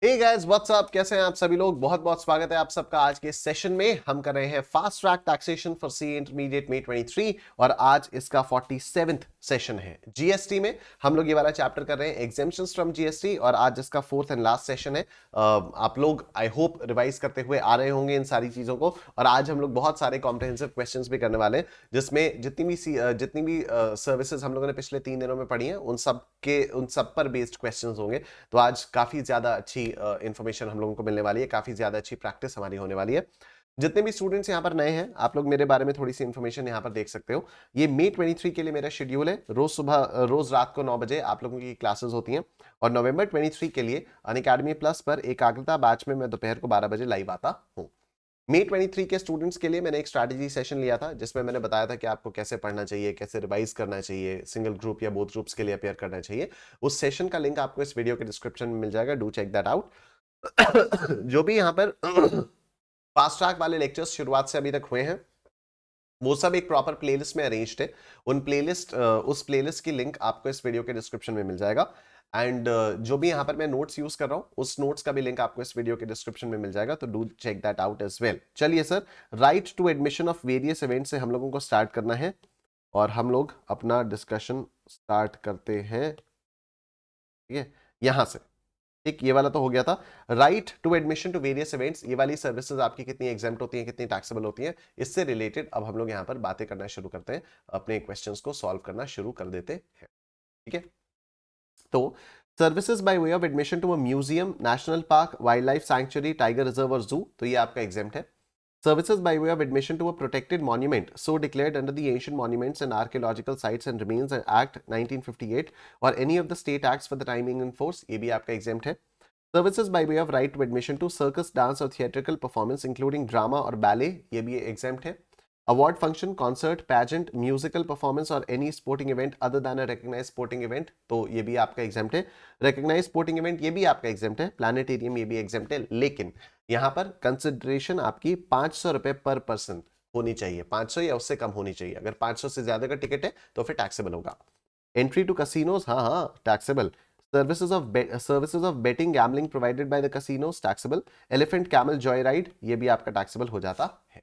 Hey guys what's up, कैसे हैं आप सभी लोग। बहुत बहुत स्वागत है आप सबका आज के सेशन में। हम कर रहे हैं fast track taxation for C intermediate में 23 और आज इसका 47th सेशन है। जीएसटी में हम लोग ये वाला चैप्टर कर रहे हैं, एग्जेम्पशंस फ्रॉम जीएसटी, और आज इसका फोर्थ एंड लास्ट सेशन है। आप लोग आई होप रिवाइज करते हुए आ रहे होंगे इन सारी चीजों को, और आज हम लोग बहुत सारे कॉम्प्रिहेंसिव क्वेश्चंस भी करने वाले हैं, जिसमें जितनी भी सर्विसेज हम लोगों ने पिछले 3 दिनों में पढ़ी हैं उन सब पर बेस्ड क्वेश्चंस होंगे। तो आज काफी ज्यादा अच्छी इंफॉर्मेशन हम लोगों को मिलने वाली है, काफी ज्यादा अच्छी प्रैक्टिस हमारी होने वाली है। जितने भी स्टूडेंट्स यहाँ पर नए हैं, आप लोग मेरे बारे में थोड़ी सी इंफॉर्मेशन यहाँ पर देख सकते हो। ये मई 23 के लिए मेरा शेड्यूल है। रोज रात को 9 बजे आप लोगों की क्लासेस होती हैं, और नवंबर 23 के लिए अनअकैडमी प्लस पर एकाग्रता बैच में मैं दोपहर को 12 बजे लाइव आता हूँ। मई 23 के स्टूडेंट्स के लिए मैंने एक स्ट्रैटेजी सेशन लिया था, जिसमें मैंने बताया था कि आपको कैसे पढ़ना चाहिए, कैसे रिवाइज करना चाहिए, सिंगल ग्रुप या बोथ ग्रुप्स के लिए अपेयर करना चाहिए। उस सेशन का लिंक आपको इस वीडियो के डिस्क्रिप्शन में मिल जाएगा, डू चेक दैट आउट। जो भी यहाँ पर फास्ट ट्रैक वाले लेक्चर्स शुरुआत से अभी तक हुए हैं, वो सब एक प्रॉपर प्लेलिस्ट में अरेंज्ड है। उस प्लेलिस्ट की लिंक आपको इस वीडियो के डिस्क्रिप्शन में मिल जाएगा। एंड जो भी यहाँ पर मैं नोट्स यूज कर रहा हूँ, उस नोट्स का भी लिंक आपको इस वीडियो के डिस्क्रिप्शन में मिल जाएगा, तो do check that out as well. चलिए sir, right to admission of various event से हम लोगों को स्टार्ट करना है, और हम लोग अपना डिस्कशन स्टार्ट करते हैं। ठीक है, यहां से एक ये वाला तो हो गया था, right to admission to various events. ये वाली सर्विसेज आपकी कितनी एग्जाम्प्ट होती हैं, कितनी टैक्सेबल होती हैं, इससे रिलेटेड अब हम लोग यहाँ पर बातें करना शुरू करते हैं, अपने क्वेश्चंस को सॉल्व करना शुरू कर देते हैं। ठीक है, तो services by way of admission to a museum, national park, wildlife sanctuary, tiger reserve और जू, तो ये आपका एग्जाम्प्ट है। Services by way of admission to a protected monument, so declared under the Ancient Monuments and Archaeological Sites and Remains Act 1958 or any of the state acts for the time being in force, ये भी आपका exempt है। Services by way of right to admission to circus, dance or theatrical performance including drama or ballet, ये भी exempt है। Award function, concert, pageant, musical performance or any sporting event other than a recognized sporting event, तो ये भी आपका exempt है। Recognized sporting event ये भी आपका exempt है। Planetarium ये भी exempt है, लेकिन यहाँ पर कंसिडरेशन आपकी 500 रुपए पर पर्सन होनी चाहिए, 500 या उससे कम होनी चाहिए। अगर 500 से ज्यादा का टिकट है तो फिर टैक्सेबल होगा। एंट्री टू कसिनोज, हाँ हाँ taxable. Services of betting gambling provided by the casinos, taxable. Elephant camel joy ride, ये भी आपका टैक्सेबल हो जाता है।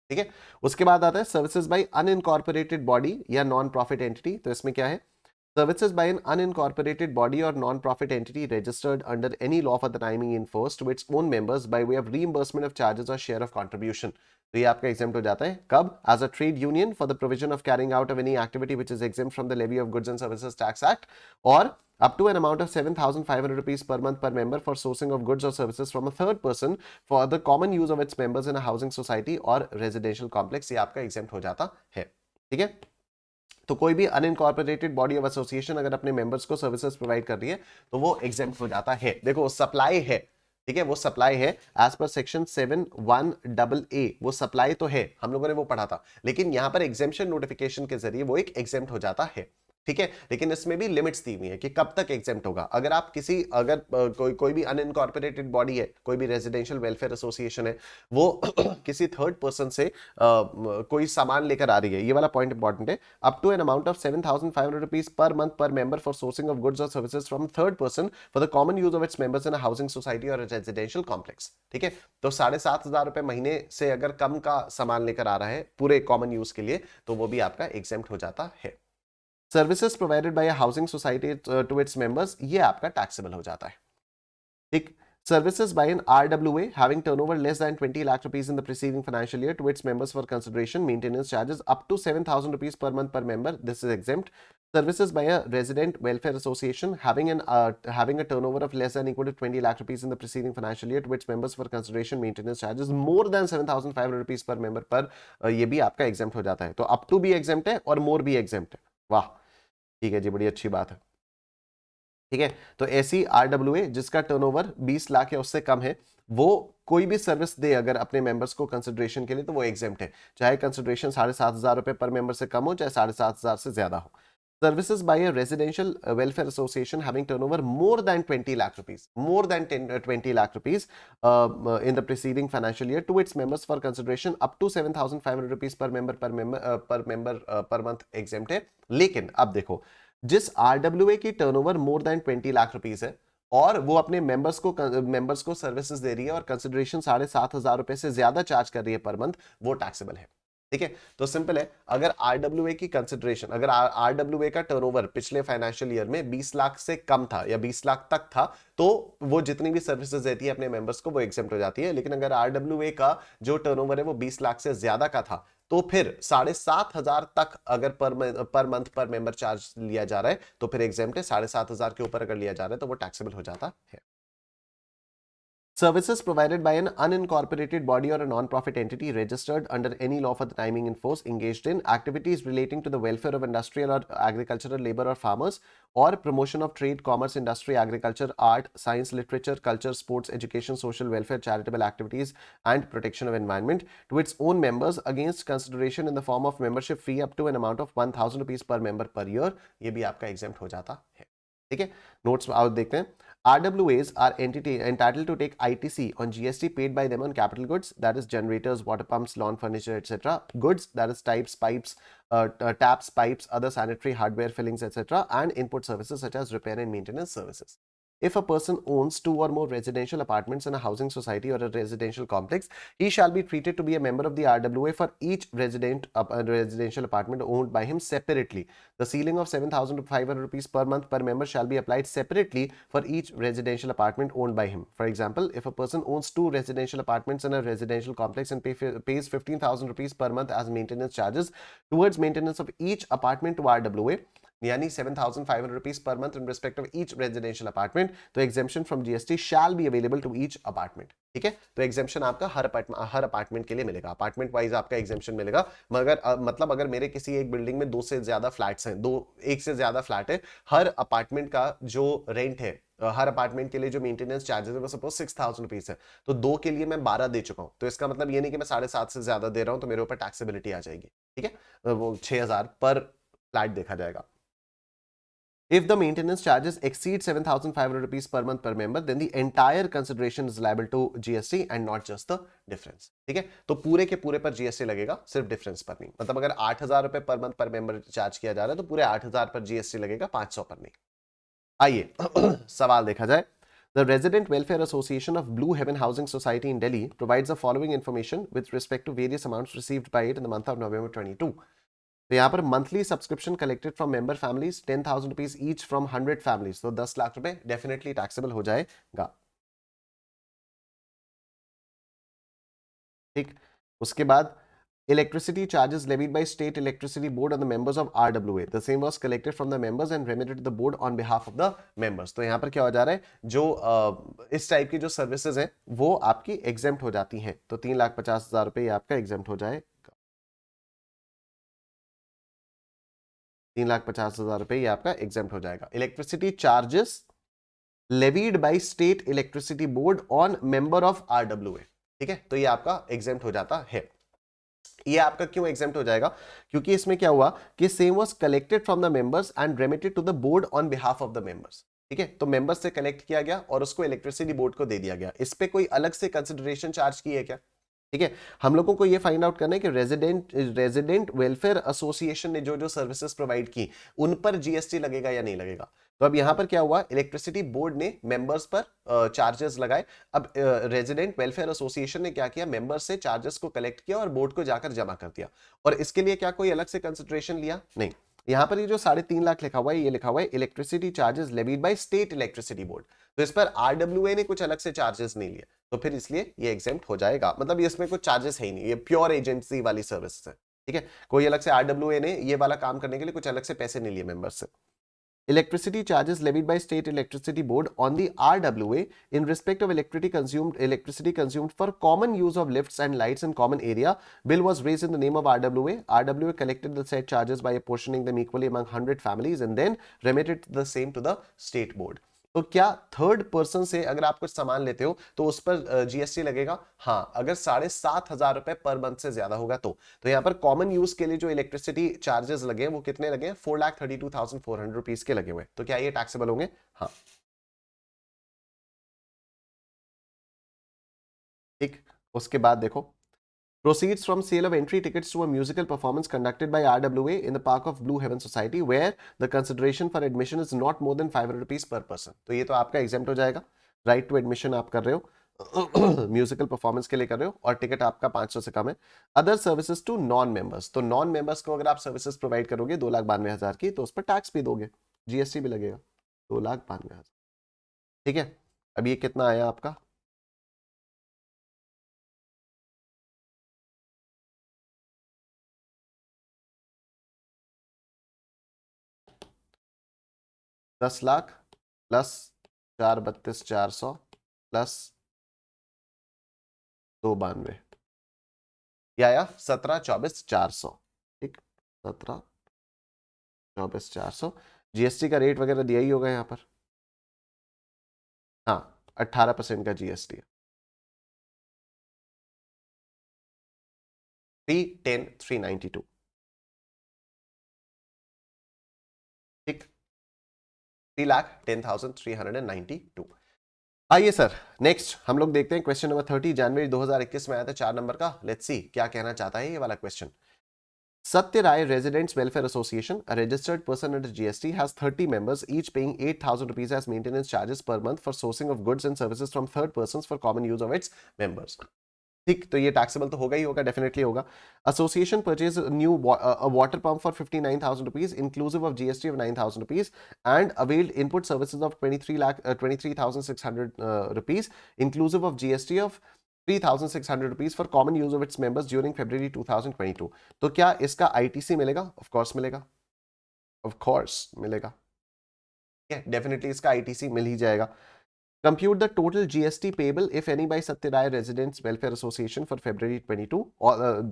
ठीक है, उसके बाद आता है सर्विसेज बाय अनइनकॉर्पोरेटेड बॉडी या नॉन प्रॉफिट एंटिटी। तो इसमें क्या है, services by an unincorporated body or non-profit entity registered under any law for the timing in force to its own members by way of reimbursement of charges or share of contribution, तो ये आपका exempt हो जाता है। कब? As a trade union for the provision of carrying out of any activity which is exempt from the levy of goods and services tax act, or up to an amount of 7,500 rupees per month per member for sourcing of goods or services from a third person for the common use of its members in a housing society or residential complex, ये आपका exempt हो जाता है। ठीक है, तो कोई भी अनइनकॉर्पोरेटेड बॉडी ऑफ एसोसिएशन अगर अपने मेंबर्स को सर्विसेज प्रोवाइड कर रही है तो वो एग्जेम्प्ट हो जाता है। देखो सप्लाई है, ठीक है, वो सप्लाई है एज पर सेक्शन 7(1)(a), वो सप्लाई तो है, हम लोगों ने वो पढ़ा था, लेकिन यहां पर एग्जेम्पशन नोटिफिकेशन के जरिए वो एक एग्जेम्प्ट हो जाता है। ठीक है, लेकिन इसमें भी लिमिट्स दी हुई है कि कब तक एग्जेम्प्ट होगा। अगर कोई भी अनइनकॉर्पोरेटेड बॉडी है, कोई भी रेजिडेंशियल वेलफेयर एसोसिएशन है, वो किसी थर्ड पर्सन से कोई सामान लेकर आ रही है, ये वाला पॉइंट इंपॉर्टेंट है, up to an amount of 7,500 rupees per month per member for sourcing of goods or services from third person for the common use of its members in a housing society or a residential complex। ठीक है, तो 7,500 रुपए महीने से अगर कम का सामान लेकर आ रहा है पूरे कॉमन यूज के लिए, तो वो भी आपका एग्जेम्प्ट हो जाता है। Services provided by housing society to its members, ये आपका टैक्सेबल हो जाता है। ठीक, services by an RWA having turnover less than 20 lakh rupees in the preceding financial year to its members for consideration, maintenance charges up to 7,000 rupees per month per member, this is exempt. Services by a resident welfare association having a turnover of less than equal to 20 lakh rupees in the preceding financial year to its members for consideration, maintenance charges more than 7,500 rupees per member पर ये भी आपका exempt हो जाता है। तो up to भी exempt है और more भी exempt है। वाह, ठीक है जी, बड़ी अच्छी बात है। ठीक है, तो ऐसी आरडब्ल्यूए जिसका टर्नओवर 20 लाख या उससे कम है, वो कोई भी सर्विस दे अगर अपने मेंबर्स को कंसिडरेशन के लिए, तो वो एग्जेम्प्ट है, चाहे कंसिडरेशन 7,500 रुपए पर मेंबर से कम हो, चाहे 7,500 से ज्यादा हो। Services by a residential welfare association having turnover more than 20 lakh rupees, more than 20 lakh rupees in the preceding financial year to its members for consideration up to 7,500 rupees per member per month exempt है। लेकिन अब देखो, जिस RWA की turnover more than 20 lakh rupees है और वो अपने मेंबर्स को सर्विसेज दे रही है और कंसिडरेशन 7,500 रुपए से ज्यादा चार्ज कर रही है पर मंथ, वो टैक्सेबल है। ठीक है, तो सिंपल है, अगर आरडब्ल्यूए की कंसिडरेशन, अगर आरडब्ल्यूए का टर्नओवर पिछले फाइनेंशियल ईयर में 20 लाख से कम था या 20 लाख तक था, तो वो जितनी भी सर्विसेज देती है अपने मेंबर्स को वो एग्जेम्प्ट हो जाती है। लेकिन अगर आरडब्ल्यूए का जो टर्नओवर है वो 20 लाख से ज्यादा का था, तो फिर 7,500 तक अगर पर मंथ पर मेंबर चार्ज लिया जा रहा है तो फिर एग्जेम्प्ट है। 7,500 के ऊपर अगर लिया जा रहा है तो वो टैक्सेबल हो जाता है। Services provided by an unincorporated body or a non-profit entity registered under any law for the timing in force engaged in activities relating to the welfare of industrial or agricultural labor or farmers or promotion of trade, commerce, industry, agriculture, art, science, literature, culture, sports, education, social welfare, charitable activities and protection of environment to its own members against consideration in the form of membership fee up to an amount of 1,000 rupees per member per year। ये भी आपका exempt हो जाता है। ठीक है, notes आओ देखते हैं। RWAs are entity entitled to take ITC on GST paid by them on capital goods, that is generators, water pumps, lawn furniture, etc. Goods, that is types, pipes, taps, pipes, other sanitary hardware, fillings, etc. And input services such as repair and maintenance services. If a person owns 2 or more residential apartments in a housing society or a residential complex, he shall be treated to be a member of the RWA for each residential apartment owned by him separately. The ceiling of 7,500 rupees per month per member shall be applied separately for each residential apartment owned by him. For example, if a person owns 2 residential apartments in a residential complex and pays 15,000 rupees per month as maintenance charges towards maintenance of each apartment to RWA, यानी 7,500 rupees per month in respect of each residential apartment, तो exemption from GST shall be available to each apartment। ठीक है, तो exemption आपका हर apartment के लिए मिलेगा, apartment wise आपका एग्जेम्पशन मिलेगा। मगर मतलब अगर मेरे किसी एक बिल्डिंग में 2 से ज्यादा फ्लैट्स हैं, एक से ज्यादा फ्लैट है, हर अपार्टमेंट का जो रेंट है, हर अपार्टमेंट के लिए जो मेंटेनेंस चार्जेस है वो सपोज 6,000 रुपीज है, तो 2 के लिए मैं 12 दे चुका हूं, तो इसका मतलब ये नहीं कि मैं 7.5 से ज्यादा दे रहा हूं तो मेरे ऊपर टैक्सेबिलिटी आ जाएगी। ठीक है, वो 6,000 पर फ्लैट देखा जाएगा। If the maintenance charges exceed 7,500 rupees per month per member, then the entire consideration is liable to GST and not just the difference। ठीक है, तो पूरे के पूरे पर GST लगेगा, सिर्फ डिफरेंस पर नहीं। मतलब अगर 8,000 रुपए पर मंथ पर मेंबर चार्ज किया जा रहा है तो पूरे 8,000 पर GST लगेगा, 500 पर नहीं। आइए सवाल देखा जाए। The Resident Welfare Association of Blue Heaven Housing Society in Delhi provides the following information with respect to various amounts received by it in the month of November 22। तो यहाँ पर monthly subscription collected from member families 10,000 rupees each from 100 families, तो 10 लाख रुपए definitely taxable हो जाएगा। ठीक, उसके बाद electricity charges levied by state electricity board on the members of RWA, the same was collected from the members and remitted to the board on behalf of the members। तो यहाँ पर क्या हो जा रहा है, जो इस टाइप की जो सर्विसेज हैं वो आपकी एग्जेम्प्ट हो जाती हैं, तो 3,50,000 रुपए आपका एग्जेम्प्ट हो जाए, 3,50,000 रुपए ये आपका एग्जेम्प्ट हो जाएगा। Electricity charges levied by state electricity board on member of RWA. ठीक है, तो ये आपका एग्जेम्प्ट हो जाता है। ये आपका क्यों एग्जेम्प्ट हो जाएगा, क्योंकि इसमें क्या हुआ कि same was collected from the members and remitted to the board on behalf of the members. ठीक है, तो मेंबर्स से कलेक्ट किया गया और उसको इलेक्ट्रिसिटी बोर्ड को दे दिया गया। इस पे कोई अलग से कंसिडरेशन चार्ज की है क्या? ठीक है, हम लोगों को ये फाइंड आउट करना है कि रेजिडेंट वेलफेयर एसोसिएशन ने जो जो सर्विसेज प्रोवाइड की उन पर जीएसटी लगेगा या नहीं लगेगा। तो अब यहां पर क्या हुआ, इलेक्ट्रिसिटी बोर्ड ने मेंबर्स पर चार्जेस लगाए। अब रेजिडेंट वेलफेयर एसोसिएशन ने क्या किया, मेंबर्स से चार्जेस को कलेक्ट किया और बोर्ड को जाकर जमा कर दिया, और इसके लिए क्या कोई अलग से कंसिडरेशन लिया? नहीं। यहां पर ये जो 3.5 लाख लिखा हुआ है, ये लिखा हुआ है electricity charges levied by state electricity board, तो इस पर आरडब्ल्यूए ने कुछ अलग से चार्जेस नहीं लिए, तो फिर इसलिए ये एग्जेम्प्ट हो जाएगा। मतलब इसमें कुछ चार्जेस है ही नहीं, ये प्योर एजेंसी वाली सर्विस है। ठीक है, कोई अलग से आरडब्ल्यूए ने ये वाला काम करने के लिए कुछ अलग से पैसे नहीं लिए मेंबर्स से। Electricity charges levied by state electricity board on the RWA in respect of electricity consumed for common use of lifts and lights in common area bill was raised in the name of RWA। RWA collected the said charges by apportioning them equally among 100 families and then remitted the same to the state board। तो क्या third person से अगर आप कुछ सामान लेते हो तो उस पर जीएसटी लगेगा? हाँ, अगर 7,500 रुपए पर मंथ से ज्यादा होगा तो यहाँ पर कॉमन यूज के लिए जो इलेक्ट्रिसिटी चार्जेस लगे वो कितने लगे? 4,32,400 रुपीज के लगे हुए, तो क्या ये टैक्सेबल होंगे? हाँ। ठीक, उसके बाद देखो Proceeds from sale of entry tickets to a musical performance conducted by RWA in the park of Blue Heaven Society, where the consideration for admission is not more than 500 rupees per person. तो ये तो आपका exempt हो जाएगा. Right to admission आप कर रहे हो, म्यूजिकल परफॉर्मेंस के लिए कर रहे हो, और टिकट आपका 500 से कम है. Other services to non members, तो नॉन मेंबर्स को अगर आप सर्विसेज प्रोवाइड करोगे 2,92,000 की, तो उस पर टैक्स भी दोगे, जीएसटी भी लगेगा. 2,92,000. ठीक है. अब ये कितना आया आपका? 10 लाख प्लस 4,32,400 प्लस 2,92, ये आया 17,24,400. ठीक, 17,24,400. जीएसटी का रेट वगैरह दिया ही होगा यहाँ पर. हाँ, 18% का जीएसटी है. 310,392. ठीक, 3,10,392. आइए सर, नेक्स्ट हम लोग देखते हैं क्वेश्चन नंबर 30. जनवरी 2021 में आया था 4 नंबर का. लेट्स सी क्या कहना चाहता है ये वाला question. Satya Rai Residents Welfare Association, a registered person under GST, has 30 members, each paying 8,000 rupees as maintenance charges per month for sourcing of goods and services from third persons for common use of its members. ठीक, तो ये taxable तो होगा ही होगा, definitely होगा. Association purchase new water pump for 59,000 rupees inclusive of GST of 9,000 rupees and availed input services of 23,600 rupees inclusive of GST of 3,600 rupees for common use of its members during February 2022. तो क्या इसका ITC मिलेगा? Of course मिलेगा, of course मिलेगा. Definitely इसका ITC मिल ही जाएगा. Compute the total GST payable, if any, by Satya Rai Residents Welfare Association for February 22.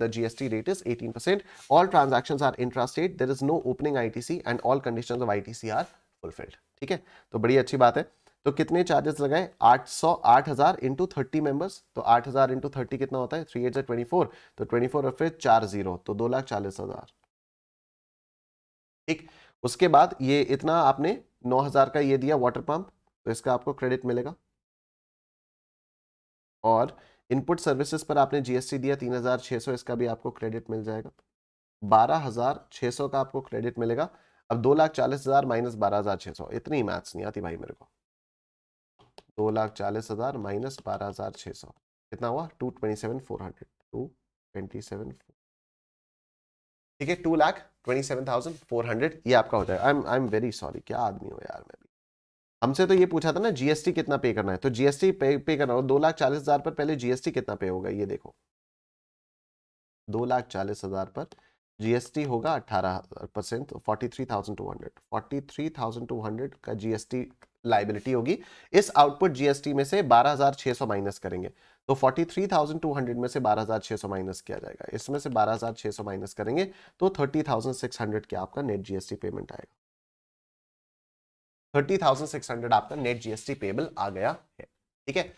The GST rate is 18%. All transactions are intrastate. There is no opening ITC and all conditions of ITC are fulfilled. ठीक है, तो बड़ी अच्छी बात है. तो कितने charges लगाए? 8,000 इंटू 30 मेंबर्स. तो 8,000 इंटू 30 कितना होता है? 3 8 24. तो 24 और फिर 4 0, तो 2,40,000. ठीक, उसके बाद ये इतना आपने 9,000 का ये दिया वाटर पंप, तो इसका आपको क्रेडिट मिलेगा. और इनपुट सर्विसेज पर आपने जीएसटी दिया 3,600, इसका भी आपको क्रेडिट मिल जाएगा. 12,600 का आपको क्रेडिट मिलेगा. अब 2,40,000 माइनस 12,600, इतनी मैथ्स नहीं आती भाई मेरे को. 2,40,000 माइनस 12,600 कितना हुआ? 227,400. 227. ठीक है, 2,27,400 ये आपका हो जाएगा. आई एम वेरी सॉरी, क्या आदमी हो यार. मैं भी, हमसे तो ये पूछा था ना जीएसटी कितना पे करना है, तो जीएसटी पे करना हो. 2,40,000 पर पहले जीएसटी कितना पे होगा ये देखो. 2,40,000 पर जीएसटी होगा 18%, 43,200. 43,200 का जीएसटी लाइबिलिटी होगी. इस आउटपुट जीएसटी में से 12,600 माइनस करेंगे, तो 43,200 में से 12,600 माइनस किया जाएगा. इसमें से 12,600 माइनस करेंगे तो 30,600 के आपका नेट जीएसटी पेमेंट आएगा. 30,600 आपका नेट जीएसटी पेबल आ गया है. ठीक है,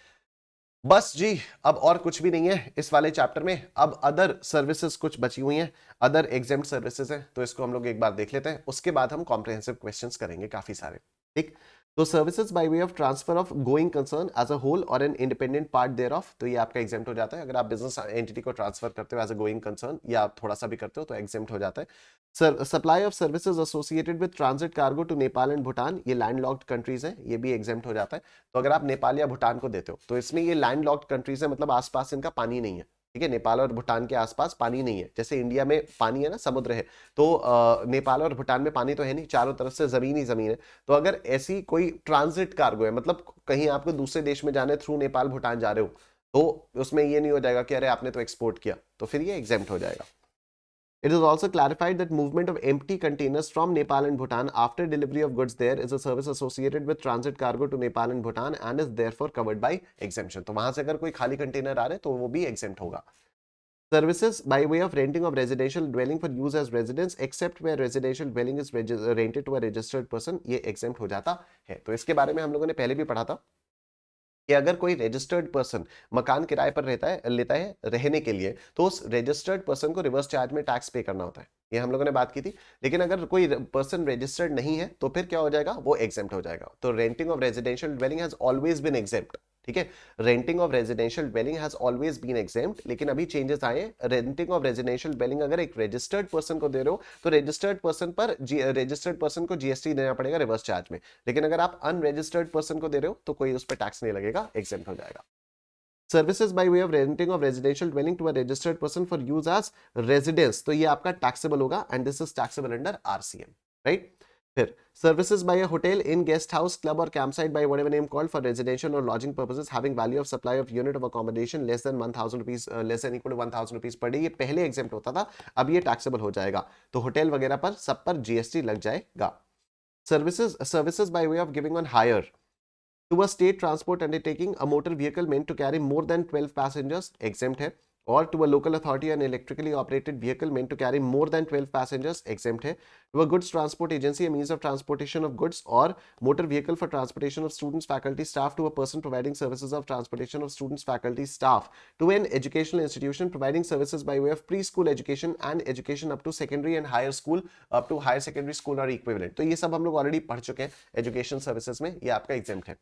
बस जी, अब और कुछ भी नहीं है इस वाले चैप्टर में. अब अदर सर्विसेज कुछ बची हुई हैं, अदर एग्जेम्प्ट सर्विसेज हैं, तो इसको हम लोग एक बार देख लेते हैं. उसके बाद हम कॉम्प्रिहेंसिव क्वेश्चंस करेंगे काफी सारे. ठीक, तो services by way of transfer of going concern as a whole or an independent part thereof, तो ये आपका एग्जेम्प्ट हो जाता है. अगर आप बिजनेस एंटिटी को ट्रांसफर करते हो एज अ गोइंग कंसर्न या आप थोड़ा सा भी करते हो तो एग्जेम्प्ट हो जाता है. Supply of services associated with transit cargo to Nepal and Bhutan, ये लैंडलॉक्ड कंट्रीज हैं, ये भी एग्जेम्प्ट हो जाता है. तो अगर आप नेपाल या भूटान को देते हो तो इसमें ये लैंडलॉक्ड कंट्रीज है, मतलब आसपास इनका पानी नहीं है. ठीक है, नेपाल और भूटान के आसपास पानी नहीं है. जैसे इंडिया में पानी है ना, समुद्र है, तो नेपाल और भूटान में पानी तो है नहीं, चारों तरफ से जमीन ही जमीन है. तो अगर ऐसी कोई ट्रांजिट कार्गो है, मतलब कहीं आपको दूसरे देश में जाने थ्रू नेपाल भूटान जा रहे हो, तो उसमें ये नहीं हो जाएगा कि अरे आपने तो एक्सपोर्ट किया, तो फिर ये एग्जेम्प्ट हो जाएगा. It is also clarified that movement of empty containers from Nepal and Bhutan after delivery of goods there is a service associated with transit cargo to Nepal and Bhutan and is therefore covered by exemption. तो वहां से अगर कोई खाली container आ रहे तो वो भी exempt होगा. Services by way of renting of residential dwelling for use as residence except where residential dwelling is rented to a registered person, ये exempt हो जाता है. तो इसके बारे में हम लोगों ने पहले भी पढ़ा था कि अगर कोई रजिस्टर्ड पर्सन मकान किराए पर लेता है रहने के लिए, तो उस रजिस्टर्ड पर्सन को रिवर्स चार्ज में टैक्स पे करना होता है. ये हम लोगों ने बात की थी. लेकिन अगर कोई पर्सन रजिस्टर्ड नहीं है तो फिर क्या हो जाएगा? वो एग्जेम्प्ट हो जाएगा. तो renting of residential dwelling has always been exempt. ठीक है। Renting of residential dwelling has always been exempt, लेकिन अभी चेंजेस आए। रेंटिंग ऑफ रेजिडेंशियल ड्वेलिंग अगर एक रजिस्टर्ड पर्सन को दे रहे हो तो रजिस्टर्ड पर्सन को जीएसटी देना पड़ेगा रिवर्स चार्ज में, लेकिन अगर आप अनरजिस्टर्ड पर्सन को दे रहे हो तो कोई उस पर टैक्स नहीं लगेगा, एग्जेम्प्ट हो जाएगा। Services by way of renting of residential dwelling to a registered person for use as residence, तो ये आपका टैक्सेबल होगा and this is taxable under RCM, right. फिर services by a hotel inn guest house club or campsite by whatever name called for residential or lodging purposes having value of supply of unit of accommodation less than 1000 rupees less than equal to 1000 rupees per day, ये पहले exempt होता था, अब ये taxable हो जाएगा, तो hotel वगैरह पर सब पर जीएसटी लग जाएगा। Services by way of giving on hire to a state transport undertaking a motor vehicle meant to carry more than 12 passengers, exempt है, और to a local authority an electrically operated vehicle meant to carry more than 12 passengers, exempt है, to a goods transport agency a means of transportation of goods or motor vehicle for transportation of students, faculty, staff, to a person providing services of transportation of students, faculty, staff, to an educational institution providing services by way of preschool education and education up to secondary and higher school, up to higher secondary school or equivalent। तो ये सब हम लोग already पढ़ चुके हैं education services में, ये आपका एग्जेम्प्ट है।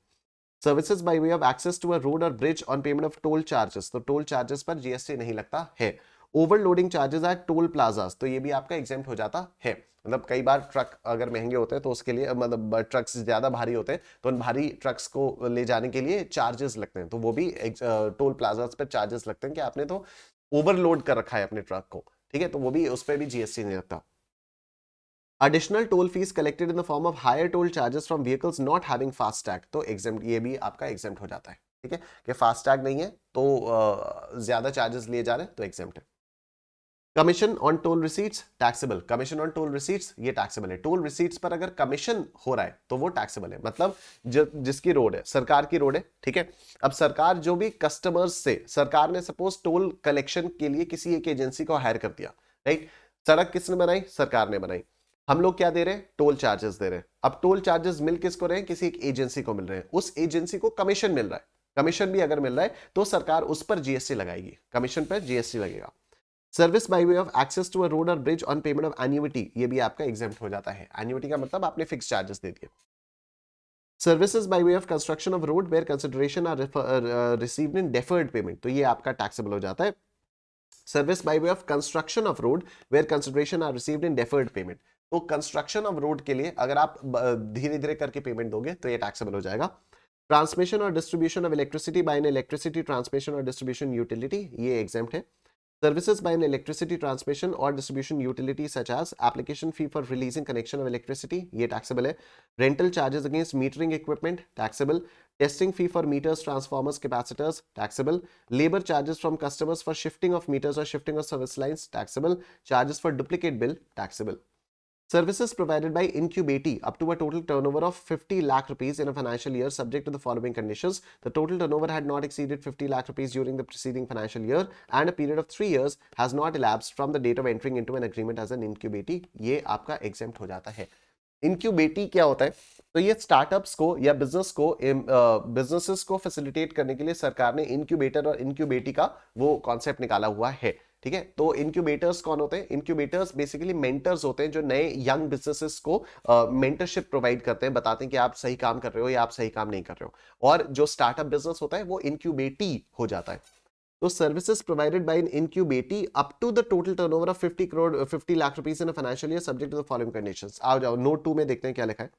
Services by way of access to a road or bridge on payment of toll charges, तो टोल चार्जेस पर जीएसटी नहीं लगता है। Overloading charges at toll plazas, तो ये भी आपका एग्जेम्प्ट हो जाता है। मतलब कई बार ट्रक अगर महंगे होते हैं तो उसके लिए, मतलब ट्रक्स ज्यादा भारी होते हैं तो उन भारी ट्रक्स को ले जाने के लिए चार्जेस लगते हैं, तो वो भी टोल प्लाजास पर चार्जेस लगते हैं कि आपने तो ओवरलोड कर रखा है अपने ट्रक को, ठीक है, तो वो भी उस पर भी जीएसटी नहीं लगता। Additional toll fees collected in the form of higher toll charges from vehicles not having FASTag, तो exempt, ये भी आपका exempt हो जाता है, ठीक है, कि FASTag नहीं है तो ज्यादा चार्जेस लिए जा रहे हैं तो exempt है। Commission on toll receipts taxable, commission on toll receipts ये टैक्सेबल है। टोल रिसीट्स पर अगर कमीशन हो रहा है तो वो टैक्सेबल है, मतलब जिसकी रोड है, सरकार की रोड है, ठीक है, अब सरकार जो भी कस्टमर्स से, सरकार ने सपोज टोल कलेक्शन के लिए किसी एक एजेंसी को हायर कर दिया, राइट, सड़क किसने बनाई, सरकार ने बनाई, हम लोग क्या दे रहे हैं, टोल चार्जेस दे रहे हैं। अब टोल चार्जेस मिल किसको रहे हैं, किसी एक एजेंसी को मिल रहे हैं, उस एजेंसी को कमीशन मिल रहा है, कमीशन भी अगर मिल रहा है तो सरकार उस पर जीएसटी लगाएगी, कमीशन पर जीएसटी लगेगा। Service by way of access to a road or bridge on payment of annuity, ये भी आपका एग्जेम्प्ट हो जाता है। एन्युइटी का मतलब आपने फिक्स चार्जेस दे दिए। Services by way of construction of road where consideration are received in deferred payment, तो ये आपका टैक्सेबल हो जाता है। Service by way of construction of road where consideration are received in deferred payment, तो construction of road के लिए अगर आप धीरे धीरे करके पेमेंट दोगे तो ये टैक्सेबल हो जाएगा। ट्रांसमिशन और distribution of electricity bye N electricity transmission और डिस्ट्रीब्यूशन यूटिलिटी, ये एग्जेम्प्ट है। Services by an electricity transmission or distribution utility such as application fee for releasing connection of electricity, ये taxable है। Rental charges against metering equipment, taxable। Testing fee for meters, transformers, capacitors, taxable। Labor charges from customers for shifting of meters or shifting of service lines, taxable। Charges for duplicate bill, taxable। Services provided by Incubati up to a total turnover of 50 lakh rupees in a financial year subject to the following conditions. The total turnover had not exceeded 50 lakh rupees during the preceding financial year and a period of 3 years has not elapsed from the date of entering into an agreement as an Incubati. ये आपका exempt हो जाता है। Incubati क्या होता है? तो ये स्टार्टअप्स को या बिजनेसेस को फैसिलिटेट करने के लिए सरकार ने इंक्यूबेटर और इंक्यूबेटी का वो कॉन्सेप्ट निकाला हुआ है, ठीक है। तो इंक्यूबेटर्स कौन होते हैं, इंक्यूबेटर्स बेसिकली मेंटर्स होते हैं जो नए यंग बिजनेसेस को मेंटरशिप प्रोवाइड करते हैं, बताते हैं कि आप सही काम कर रहे हो या आप सही काम नहीं कर रहे हो, और जो स्टार्टअप बिजनेस होता है वो इंक्यूबेटी हो जाता है। तो services provided by an incubatee up to the total turnover of 50 lakh rupees in a financial year subject to the following conditions. आओ जाओ नोट 2 में देखते हैं क्या लिखा है।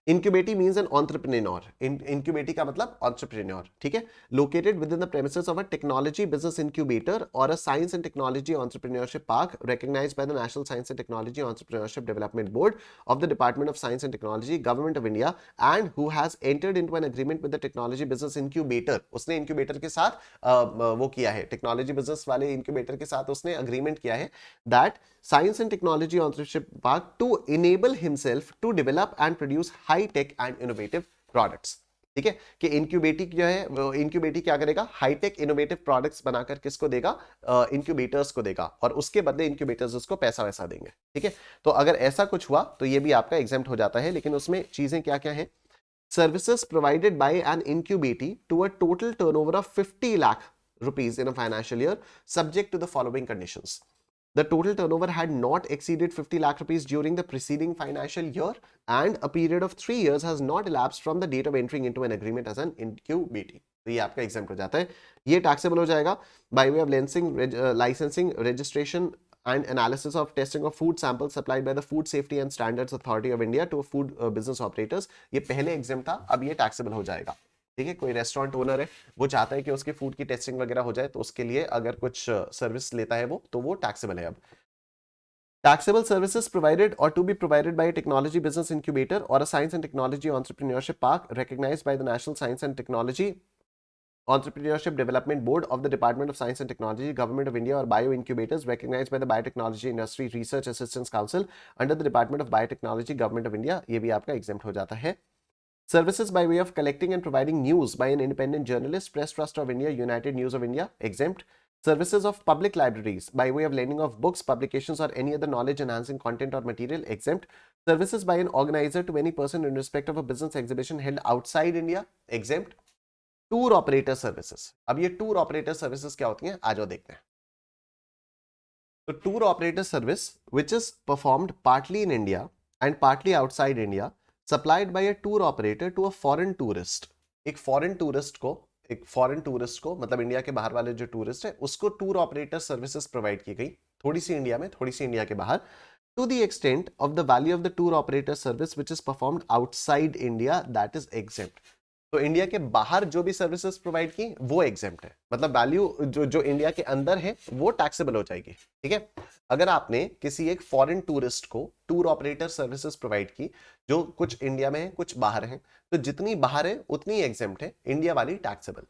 Incubatee means an entrepreneur, incubatee का मतलब एंटरप्रेन्योर, ठीक है, located within the premises of a technology business incubator or a science and technology entrepreneurship park recognized by the National Science and Technology Entrepreneurship Development Board of the Department of Science and Technology, Government of India, and who has entered into an agreement with the technology business incubator। उसने incubator के साथ वो किया है, technology business वाले incubator के साथ उसने अग्रीमेंट किया है that Science and Technology Entrepreneurship Park to enable himself to develop and produce high tech and innovative products। ठीक है, कि इंक्यूबेटी जो है वो इंक्यूबेटी क्या करेगा, हाईटेक इनोवेटिव प्रोडक्ट्स बनाकर किसको देगा, इंक्यूबेटर्स को देगा, और उसके बदले इंक्यूबेटर्स उसको पैसा वैसा देंगे, ठीक है। तो अगर ऐसा कुछ हुआ तो ये भी आपका एग्जेम्प्ट हो जाता है, लेकिन उसमें चीजें क्या क्या है। Services provided by an incubatee to a total turnover of 50 lakh rupees in a financial year subject to the following conditions. The total turnover had not exceeded 50 lakh rupees during the preceding financial year and a period of 3 years has not elapsed from the date of entering into an agreement as an incubating. तो ये आपका example हो जाता है, ये taxable हो जाएगा bye way of licensing registration and analysis of testing of food samples supplied by the Food Safety and Standards Authority of India to food business operators. ये पहले एग्जाम था, अब ये टैक्सेबल हो जाएगा. ठीक है, कोई रेस्टोरेंट ओनर है, वो चाहता है कि उसके फूड की टेस्टिंग वगैरह हो जाए, तो उसके लिए अगर कुछ सर्विस लेता है वो, तो वो टैक्सेबल है. अब taxable services provided or to be provided by a technology business incubator or a science and technology entrepreneurship park recognized by the National Science and Technology Entrepreneurship Development Board of the Department of Science and Technology, Government of India, or bio incubators recognized by the Biotechnology Industry Research Assistance Council under the Department of Biotechnology, Government of India. ये भी आपका exempt हो जाता है. Services by way of collecting and providing news by an independent journalist, Press Trust of India, United News of India, exempt. Services of public libraries by way of lending of books, publications, or any other knowledge enhancing content or material, exempt. Services by an organizer to any person in respect of a business exhibition held outside India, exempt. Tour operator services. अब ये tour operator services क्या होती हैं, आ जाओ देखते हैं. तो tour operator service which is performed partly in India and partly outside India, supplied by a tour operator to a foreign tourist. एक फॉरेन टूरिस्ट को मतलब इंडिया के बाहर वाले जो टूरिस्ट है उसको टूर ऑपरेटर सर्विसेज प्रोवाइड की गई, थोड़ी सी इंडिया में, थोड़ी सी इंडिया के बाहर, to the extent of the value of the tour operator service which is performed outside India, that is exempt. तो इंडिया के बाहर जो भी सर्विसेज प्रोवाइड की वो एग्जेम्प्ट है, मतलब वैल्यू जो इंडिया के अंदर है वो टैक्सेबल हो जाएगी. ठीक है, अगर आपने किसी एक फॉरेन टूरिस्ट को टूर ऑपरेटर सर्विसेज प्रोवाइड की जो कुछ इंडिया में है कुछ बाहर है, तो जितनी बाहर है उतनी एग्जेम्प्ट है, इंडिया वाली taxable.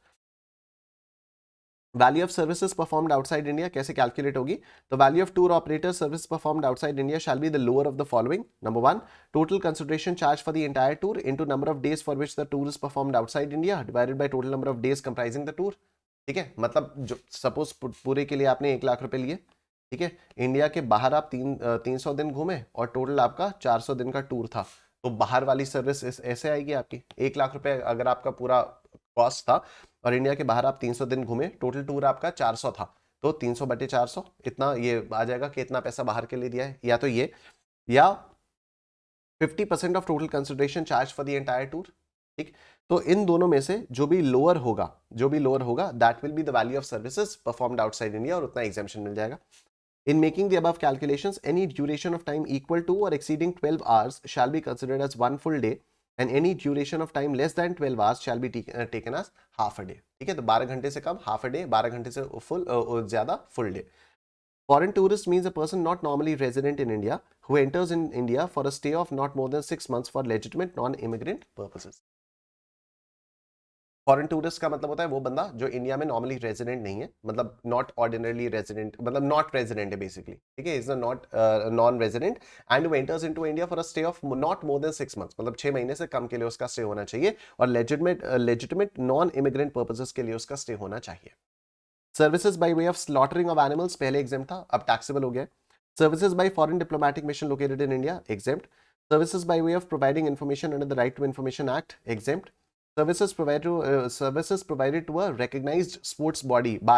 Value of services performed outside India कैसे कैलकुलेट होगी, तो value of tour operator service performed outside India shall be the lower of the following. Number 1, total consideration charge for the entire tour into number of days for which the tour is performed outside India divided by total number of days comprising the tour. ठीक है, मतलब जो suppose पूरे के लिए आपने 1 लाख रुपए लिए, ठीक है, इंडिया के बाहर आप 300 दिन घूमे और टोटल आपका 400 दिन का टूर था, तो बाहर वाली सर्विस ऐसे आएगी आपकी. 1 लाख रुपए अगर आपका पूरा कॉस्ट था और इंडिया के बाहर आप 300 दिन घूमे, टोटल टूर आपका 400 था, तो 300 बटे 400 इतना ये आ जाएगा कि इतना पैसा बाहर के लिए दिया है, या तो ये, या 50% of total consideration charge for the entire tour. ठीक, तो इन दोनों में से जो भी लोअर होगा that will be the value of services performed outside India और उतना एग्जेम्पशन मिल जाएगा. In making the above calculations, any duration of time equal to or exceeding 12 hours shall be considered as one full day and any duration of time less than 12 hours shall be taken as half a day. ठीक है, तो 12 घंटे से कम half a day, 12 घंटे से ज्यादा full day. Foreign tourist means a person not normally resident in India who enters in India for a stay of not more than 6 months for legitimate non-immigrant purposes. Foreign tourist का मतलब होता है वो बंदा जो इंडिया में normally resident नहीं है, मतलब नॉट ऑर्डिनरली रेजिडेंट, मतलब नॉट रेजिडेंट है बेसिकली. ठीक है, is not non resident and who enters into India for a stay of not more than 6 months, मतलब 6 महीने से कम के लिए उसका स्टे होना चाहिए और लेजिटिमेट नॉन इमिग्रेंट पर्पसेस के लिए उसका स्टे होना चाहिए. Services by way of slaughtering of animals पहले एग्जेम्प्ट था, अब टैक्सेबल हो गया. Services by foreign diplomatic mission located in India, exempt. Services by way of providing information under the right to information act, exempt. Services provided to a recognized sports body by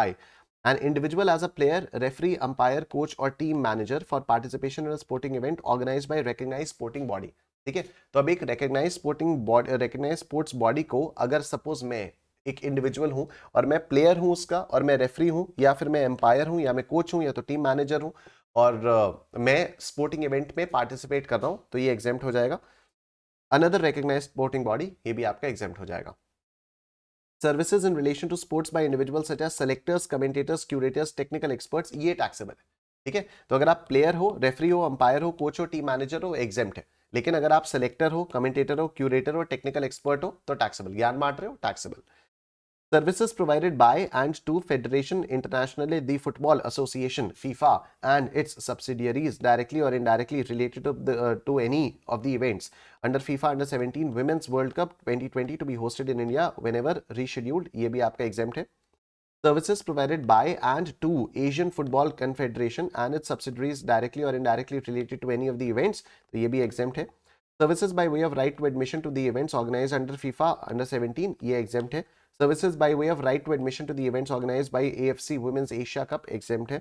an individual as a player, referee, umpire, coach or team manager for participation in a sporting event organized by recognized sporting body. ठीक है, तो अब एक recognized sports body को अगर suppose मैं एक individual हूं और मैं प्लेयर हूं उसका और मैं रेफरी हूं या फिर मैं एम्पायर हूं या मैं कोच हूं या तो टीम मैनेजर हूं और मैं स्पोर्टिंग इवेंट में पार्टिसिपेट कर रहा हूं, तो ये एग्जेम्प्ट हो जाएगा. अनदर recognized sporting body, ये भी आपका एग्जेम्प्ट हो जाएगा. Services in relation to sports by individuals such as selectors, commentators, curators, technical experts, ये टैक्सेबल है. ठीक है, तो अगर आप प्लेयर हो, रेफरी हो, अंपायर हो, कोच हो, टीम मैनेजर हो, एग्जेम्प्ट है. लेकिन अगर आप सेलेक्टर हो, कमेंटेटर हो, क्यूरेटर हो, टेक्निकल एक्सपर्ट हो, तो टैक्सेबल. ज्ञान बांट रहे हो, taxable. Services provided by and to Federation Internationale the Football Association FIFA and its subsidiaries directly or indirectly related to any of the events under FIFA Under 17 Women's World Cup 2020 to be hosted in India whenever rescheduled, ये भी आपका exempt है. Services provided by and to Asian Football Confederation and its subsidiaries directly or indirectly related to any of the events, तो ये भी exempt है. Services by way of right to admission to the events organized under FIFA Under 17, ये exempt है. Services by way of right to admission to the events organized by AFC Women's Asia Cup, exempt है.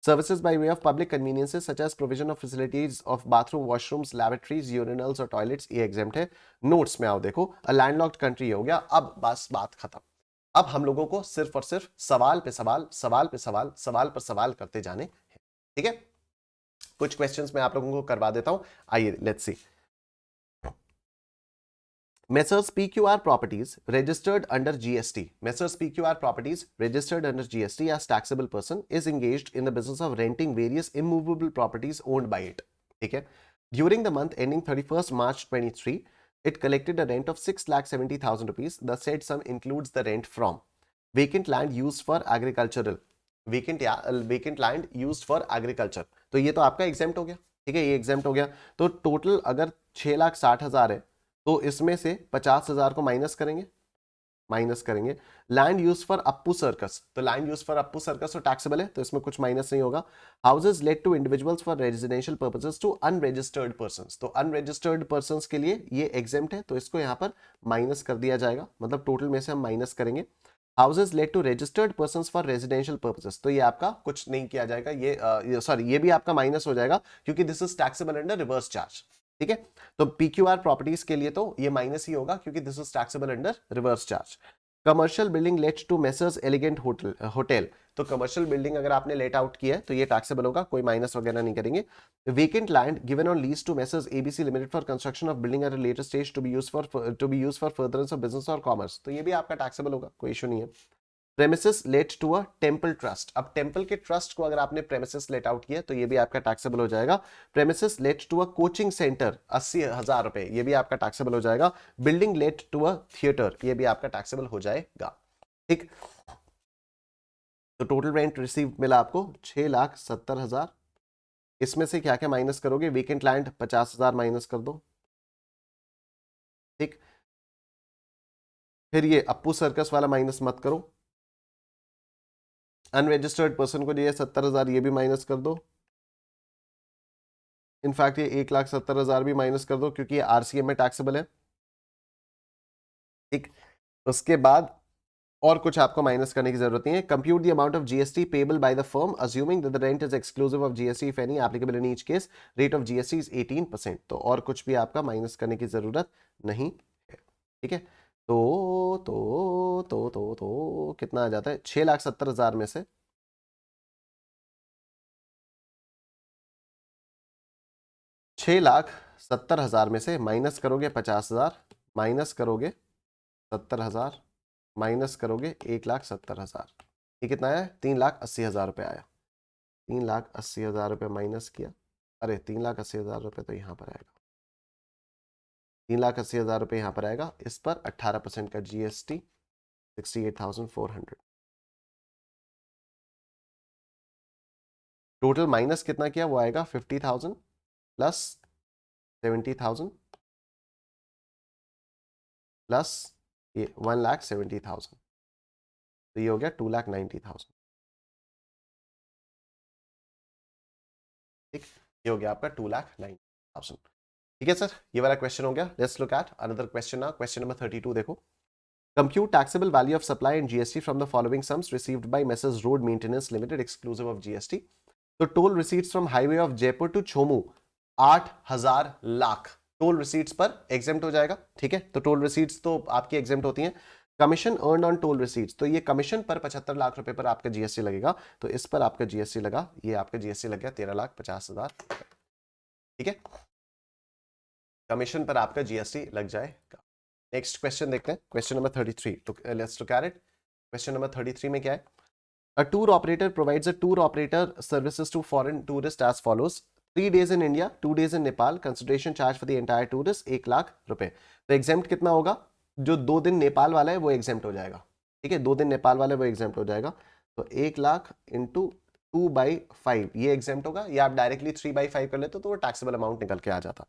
Services by way of public conveniences such as provision of facilities of bathroom, washrooms, laboratories, urinals और toilets ये exempt है। Notes में आओ देखो, a landlocked country हो गया। अब बस बात खत्म। अब हम लोगों को सिर्फ और सिर्फ सवाल पे सवाल, सवाल पे सवाल, सवाल पर सवाल करते जाने हैं। ठीक है, कुछ क्वेश्चंस मैं आप लोगों को करवा देता हूं। आइए let's see. Messrs PQR Properties registered under GST. Messrs PQR Properties registered under GST as taxable person is engaged in the business of renting various immovable properties owned by it. ठीक है, during the month ending 31st March 23, it collected a rent of 6,70,000 rupees. The said sum includes the rent from vacant land used for agricultural, vacant land used for agriculture. तो ये तो आपका exempt हो गया। ठीक है, ये एग्जेम्प्ट हो गया। तो टोटल अगर 6,60,000 है तो इसमें से 50,000 को माइनस करेंगे। Land use for Appu circus, तो land use for Appu circus तो टैक्सेबल है, तो इसमें कुछ माइनस नहीं होगा। Houses let to individuals for residential purposes to unregistered persons, तो अनरजिस्टर्ड पर्संस के लिए ये एग्जेम्प्ट है, तो इसको यहां पर माइनस कर दिया जाएगा, मतलब टोटल में से हम माइनस करेंगे। Houses let to registered persons for residential purposes, तो ये आपका कुछ नहीं किया जाएगा, ये भी आपका माइनस हो जाएगा क्योंकि this is taxable under reverse charge. ठीक है, तो पीक्यूआर प्रॉपर्टीज के लिए तो ये माइनस ही होगा क्योंकि this is taxable under reverse charge. Commercial building let to Messrs elegant hotel, तो कमर्शियल बिल्डिंग अगर आपने लेट आउट किया है तो ये टैक्सेबल होगा, कोई माइनस वगैरह नहीं करेंगे। Vacant land given on lease to Messrs ABC limited for construction of building at a later stage to be used for furtherance of business और कॉमर्स, तो ये भी आपका टैक्सेबल होगा, कोई इशू नहीं है। Premises let to a temple trust, अब टेंपल के ट्रस्ट को अगर आपने प्रेमिसेस लेट आउट किया तो ये भी आपका टैक्सेबल हो जाएगा। Premises let to a coaching centre 80,000 रुपए, ये भी आपका टैक्सेबल हो जाएगा। Building let to a theatre, ये भी आपका टैक्सेबल हो जाएगा। ठीक, तो टोटल रेंट रिसीव मिला आपको 6,70,000। इसमें से क्या क्या माइनस करोगे? वेकेंट लैंड 50,000 माइनस कर दो। ठीक, फिर ये अप्पू सर्कस वाला माइनस मत करो। अनरजिस्टर्ड पर्सन को दिए 70,000, ये भी माइनस कर दो। इनफैक्ट ये 1,70,000 भी माइनस कर दो क्योंकि ये आरसीएम में टैक्सेबल है। ठीक, उसके बाद और कुछ आपको माइनस करने की जरूरत नहीं है। Compute the amount of GST payable by the firm assuming that the rent is exclusive of GST if any applicable in each case, rate of GST is 18%, तो और कुछ भी आपका माइनस करने की जरूरत नहीं है। ठीक है, तो कितना आ जाता है? 6,70,000 में से 6,70,000 में से माइनस करोगे 50,000, माइनस करोगे 70,000, माइनस करोगे 1,70,000, ये कितना आया? 3,80,000 रुपये आया। 3,80,000 रुपये माइनस किया, अरे 3,80,000 रुपये तो यहाँ पर आएगा, 3,80,000 रुपये यहाँ पर आएगा। इस पर 18% का जीएसटी 68,400। टोटल माइनस कितना किया वो आएगा 50,000 प्लस 70,000 प्लस ये 1,70,000, तो ये हो गया 2,90,000। ठीक, ये हो गया आपका 2,90,000। ठीक है सर, ये वाला क्वेश्चन हो गया। Let's look at another question now. Question number 32 देखो। Compute taxable value of supply and GST from the following sums received by Messrs Road Maintenance Limited exclusive of GST. तो toll receipts from highway of Jaipur to Chomu 8,000 lakh toll receipts पर exempt हो जाएगा। ठीक है, तो toll receipts तो आपकी exempt होती हैं। Commission earn on toll receipts, तो ये कमीशन पर 75 लाख रुपए पर आपका जीएसटी लगेगा, तो इस पर आपका जीएसटी लगा, ये आपका जीएसटी लग गया 13,50,000। ठीक है, कमीशन पर आपका जीएसटी लग जाएगा। नेक्स्ट क्वेश्चन देखते हैं, क्वेश्चन नंबर 33। तो let's look at it. Question number 33 में क्या है? A tour operator provides a tour operator services to foreign tourists as follows: 3 days in India, 2 days in Nepal, consideration charge for the entire tourist 1,00,000 रुपए। तो exempt कितना होगा? जो 2 दिन नेपाल वाला है वो एग्जेम्प्ट हो जाएगा। ठीक है, 2 दिन नेपाल वाला है वो एग्जेम्प्ट हो जाएगा, तो 1,00,000 इंटू 2/5 ये एग्जेम्प्ट होगा, या आप डायरेक्टली 3/5 कर लेते तो वो टैक्सेबल अमाउंट निकल के आ जाता।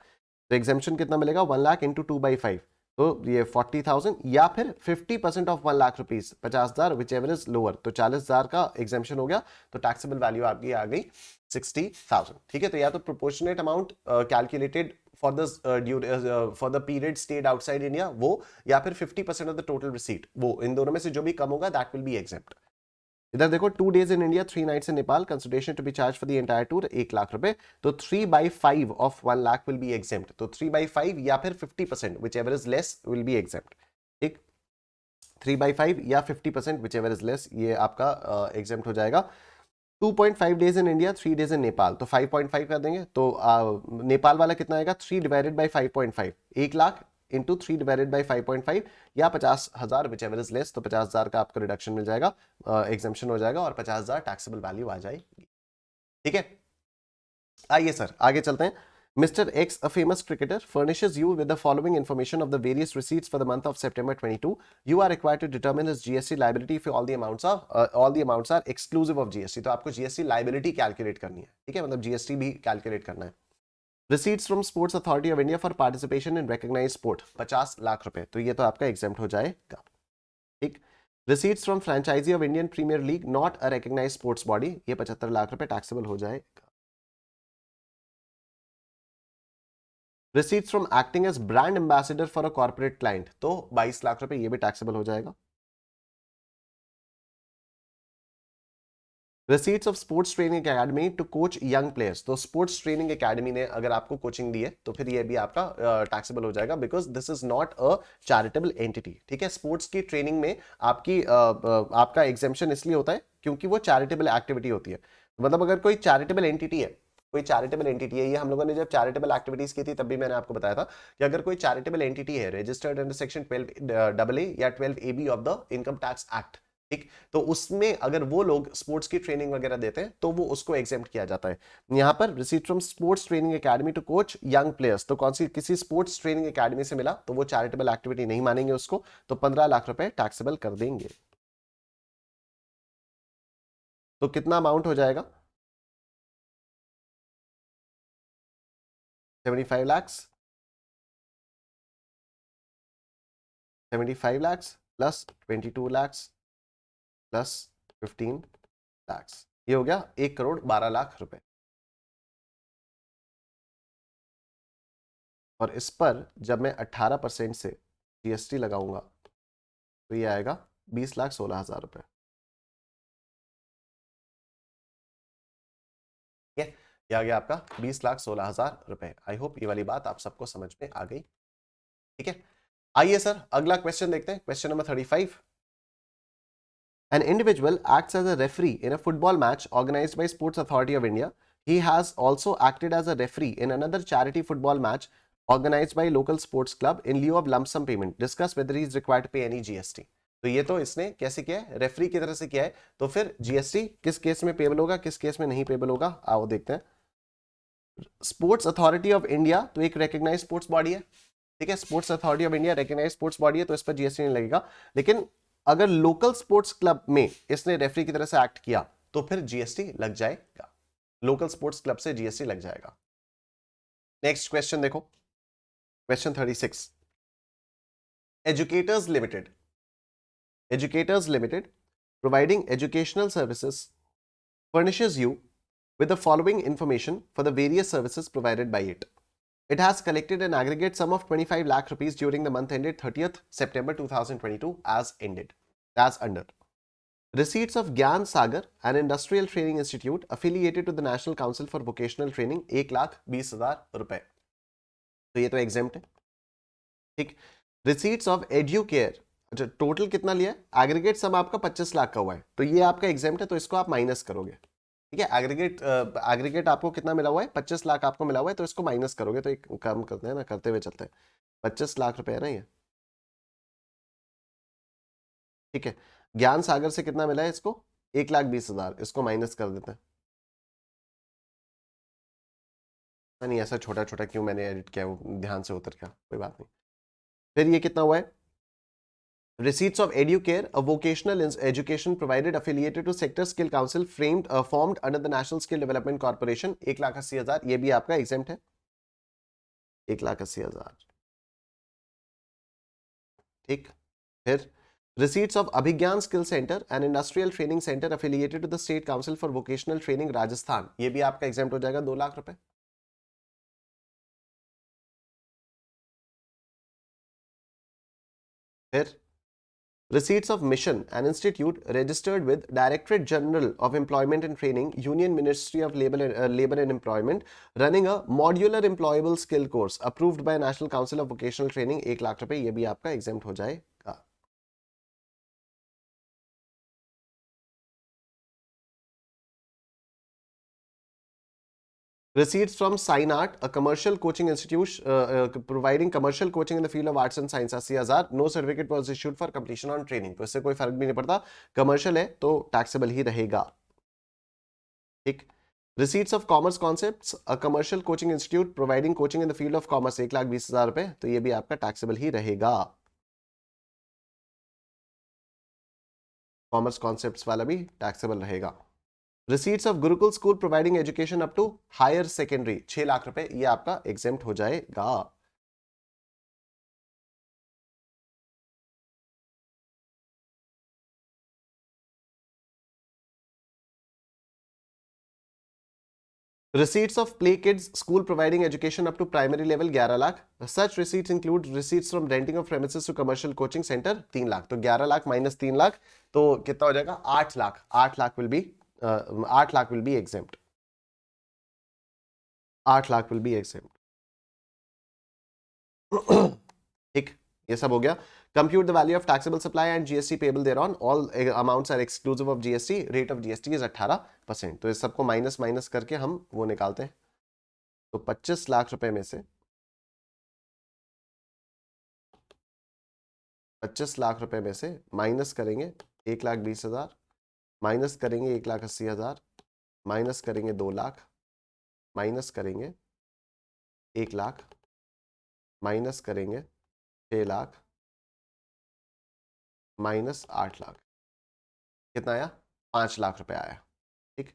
तो एग्जेम्पशन कितना मिलेगा? 1,00,000 इंटू 2/5, तो ये 40,000, या फिर 50% of 1,00,000 rupees 50,000, which ever is lower, तो 40,000 का एग्जेम्पशन हो गया, तो टैक्सेबल वैल्यू आपकी आ गई 60,000। ठीक है, तो या तो proportionate amount calculated for the period stayed outside India वो, या फिर 50% ऑफ द टोटल रिसीट वो, इन दोनों में से जो भी कम होगा दैट विल बी एग्जेम्प्ट। इधर देखो 2 days in India 3 nights in Nepal, consideration to be charge for the entire tour 1 lakh रुपए। तो 3/5 of 1 lakh will be exempt. तो 3/5 या फिर 50%, whichever is less will be exempt. ठीक, 3/5 या 50% विच एवर इज लेस, ये आपका एग्जेम्प्ट हो जाएगा। 2.5 days in India 3 days in Nepal, तो 5.5 कर देंगे। तो नेपाल वाला कितना आएगा, 3 divided by 5.5, 1 lakh into 3 divided by 5.5 या 50,000 विच एवर इज लेस। तो 50,000 का आपको रिडक्शन मिल जाएगा, एग्जाम्पशन हो जाएगा और 50,000 टैक्सेबल वैल्यू आ जाएगी। ठीक है, आइए सर आगे चलते हैं। Mr. X, a famous cricketer, furnishes you with the following information of the various receipts for the month of September 22. You are required to determine his GST liability if all the amounts are exclusive of GST. तो आपको GST liability calculate करनी है, ठीक है, मतलब GST भी calculate करना है। Receipts from Sports Authority of India for participation in recognized sport 50 lakh रुपए, तो ये तो आपका exempt हो जाएगा। ठीक, Receipts from franchisee of Indian Premier League not a recognized sports body, ये 75 लाख रुपए taxable हो जाएगा। Receipts from acting as brand ambassador for a corporate client, तो 22 लाख रुपए, ये भी टैक्सेबल हो जाएगा। Receipts of sports training academy to coach young players, तो स्पोर्ट्स ट्रेनिंग एकेडमी ने अगर आपको कोचिंग दी है तो फिर ये भी आपका टैक्सेबल हो जाएगा, because this is not a charitable entity. ठीक है, स्पोर्ट्स की ट्रेनिंग में आपका एग्जेम्पशन इसलिए होता है क्योंकि वो चैरिटेबल एक्टिविटी होती है। मतलब अगर कोई चैरिटेबल एंटिटी है, कोई चैरिटेबल एंटिटी है, ये हम लोगों ने जब चैरिटेबल एक्टिविटीज की थी तब भी मैंने आपको बताया था कि अगर कोई चैरिटेबल एंटिटी है रजिस्टर्ड अंडर सेक्शन 12A या 12AB of the income tax act, ठीक, तो उसमें अगर वो लोग स्पोर्ट्स की ट्रेनिंग वगैरह देते हैं तो वो उसको एग्जेम्प्ट किया जाता है। यहां पर receipt from sports training academy to coach young players, तो कौन सी किसी स्पोर्ट्स ट्रेनिंग एकेडमी से मिला तो वो चैरिटेबल एक्टिविटी नहीं मानेंगे उसको, तो 15 लाख रुपए टैक्सेबल कर देंगे। तो कितना अमाउंट हो जाएगा, 75 लैक्स, 75 लैक्स प्लस 22 लैक्स प्लस 15 लैक्स, ये हो गया 1,12,00,000 रुपए। और इस पर जब मैं 18% से जीएसटी लगाऊंगा तो ये आएगा 20,16,000 रुपए। ठीक है, ये आ गया आपका 20,16,000 रुपए। आई होप ये वाली बात आप सबको समझ में आ गई। ठीक है, आइए सर अगला क्वेश्चन देखते हैं, question number 35। An individual acts as a referee in a football match organized by Sports Authority of India. He has also acted as a referee in another charity football match organized by local sports club in lieu of lump sum payment. Discuss whether he is required to pay any GST. तो ये तो इसने कैसे किया है, referee की तरह से किया है, तो फिर जीएसटी किस केस में पेबल होगा, किस केस में नहीं पेबल होगा, आओ देखते हैं। स्पोर्ट्स अथॉरिटी ऑफ इंडिया तो एक रिकॉग्नाइज्ड स्पोर्ट्स बॉडी है, ठीक है, sports authority of India recognized sports body है, तो इस पर जीएसटी नहीं लगेगा। लेकिन अगर लोकल स्पोर्ट्स क्लब में इसने रेफरी की तरह से एक्ट किया तो फिर जीएसटी लग जाएगा, लोकल स्पोर्ट्स क्लब से जीएसटी लग जाएगा। नेक्स्ट क्वेश्चन देखो, question 36। Educators limited, educators limited providing educational services furnishes you with the following information for the various services provided by it. It has collected an aggregate sum of 25 lakh rupees during the month ended 30th September 2022 as under. Receipts of Gyan Sagar, an industrial training institute affiliated to the National Council for Vocational Training 1,20,000 रुपए, तो ये तो exempt है। ठीक, receipts of एड्यूकेयर, अच्छा total कितना लिया है, एग्रीगेट सम आपका 25 लाख का हुआ है, तो ये आपका एग्जेम्प्ट है, तो इसको आप माइनस करोगे। ठीक है, एग्रीगेट आपको कितना मिला हुआ है, 25 लाख आपको मिला हुआ है, तो इसको माइनस करोगे, तो एक काम करते हैं ना, करते हुए चलते हैं। 25 लाख रुपए है ना ये, ठीक है। ज्ञान सागर से कितना मिला है इसको, 1,20,000, इसको माइनस कर देते हैं। नहीं ऐसा छोटा छोटा क्यों मैंने एडिट किया, वो ध्यान से उतर गया, कोई बात नहीं। फिर ये कितना हुआ है, receipts of educare, a vocational education provided affiliated to sector skill council formed under the national skill development corporation 1,80,000, ये भी आपका एग्जेम्प्ट है, 1,80,000। ठीक, फिर receipts of Abhigyan skill centre and industrial training centre affiliated to the state council for vocational training Rajasthan, ये भी आपका exempt हो जाएगा, 2 लाख रुपए। फिर Receipts of mission, an institute registered with Directorate General of Employment and Training, Union Ministry of Labor and Employment, running a modular employable skill course approved by National Council of Vocational Training, 1 lakh रुपए, ये भी आपका exempt हो जाएगा. Receipts from Sign Art, a commercial coaching institute providing commercial coaching in the field of arts and science, 80,000. No certificate was issued for completion on training. तो इससे कोई फर्क भी नहीं पड़ता, कमर्शियल है तो टैक्सेबल ही रहेगा. ठीक. Receipts of Commerce Concepts, a commercial coaching institute providing coaching in the field of commerce, 1,20,000 रुपए, तो ये भी आपका टैक्सेबल ही रहेगा. कॉमर्स कॉन्सेप्ट्स वाला भी टैक्सेबल रहेगा. Receipts of Gurukul School providing education up to higher secondary, 6 lakh रुपए, ये आपका एग्जेम्प्ट हो जाएगा. Receipts of Play Kids School providing education up to primary level, 11 lakh. Such receipts include receipts from renting of premises to commercial coaching center, 3 lakh. तो 11 lakh minus 3 lakh तो कितना हो जाएगा? 8 lakh. 8 lakh will be 8 lakh will be exempt. 8 lakh will be exempt. ठीक, ये सब हो गया. Compute the value of taxable supply and GST payable thereon. All amounts are exclusive of GST. Rate of GST is 18%. तो इस सबको माइनस माइनस करके हम वो निकालते हैं. तो 25 लाख रुपए में से 25 लाख रुपए में से माइनस करेंगे 1,20,000, माइनस करेंगे 1,80,000, माइनस करेंगे 2 लाख, माइनस करेंगे 1 लाख, माइनस करेंगे 6 लाख, माइनस 8 लाख. कितना आया? 5 लाख रुपए आया. ठीक.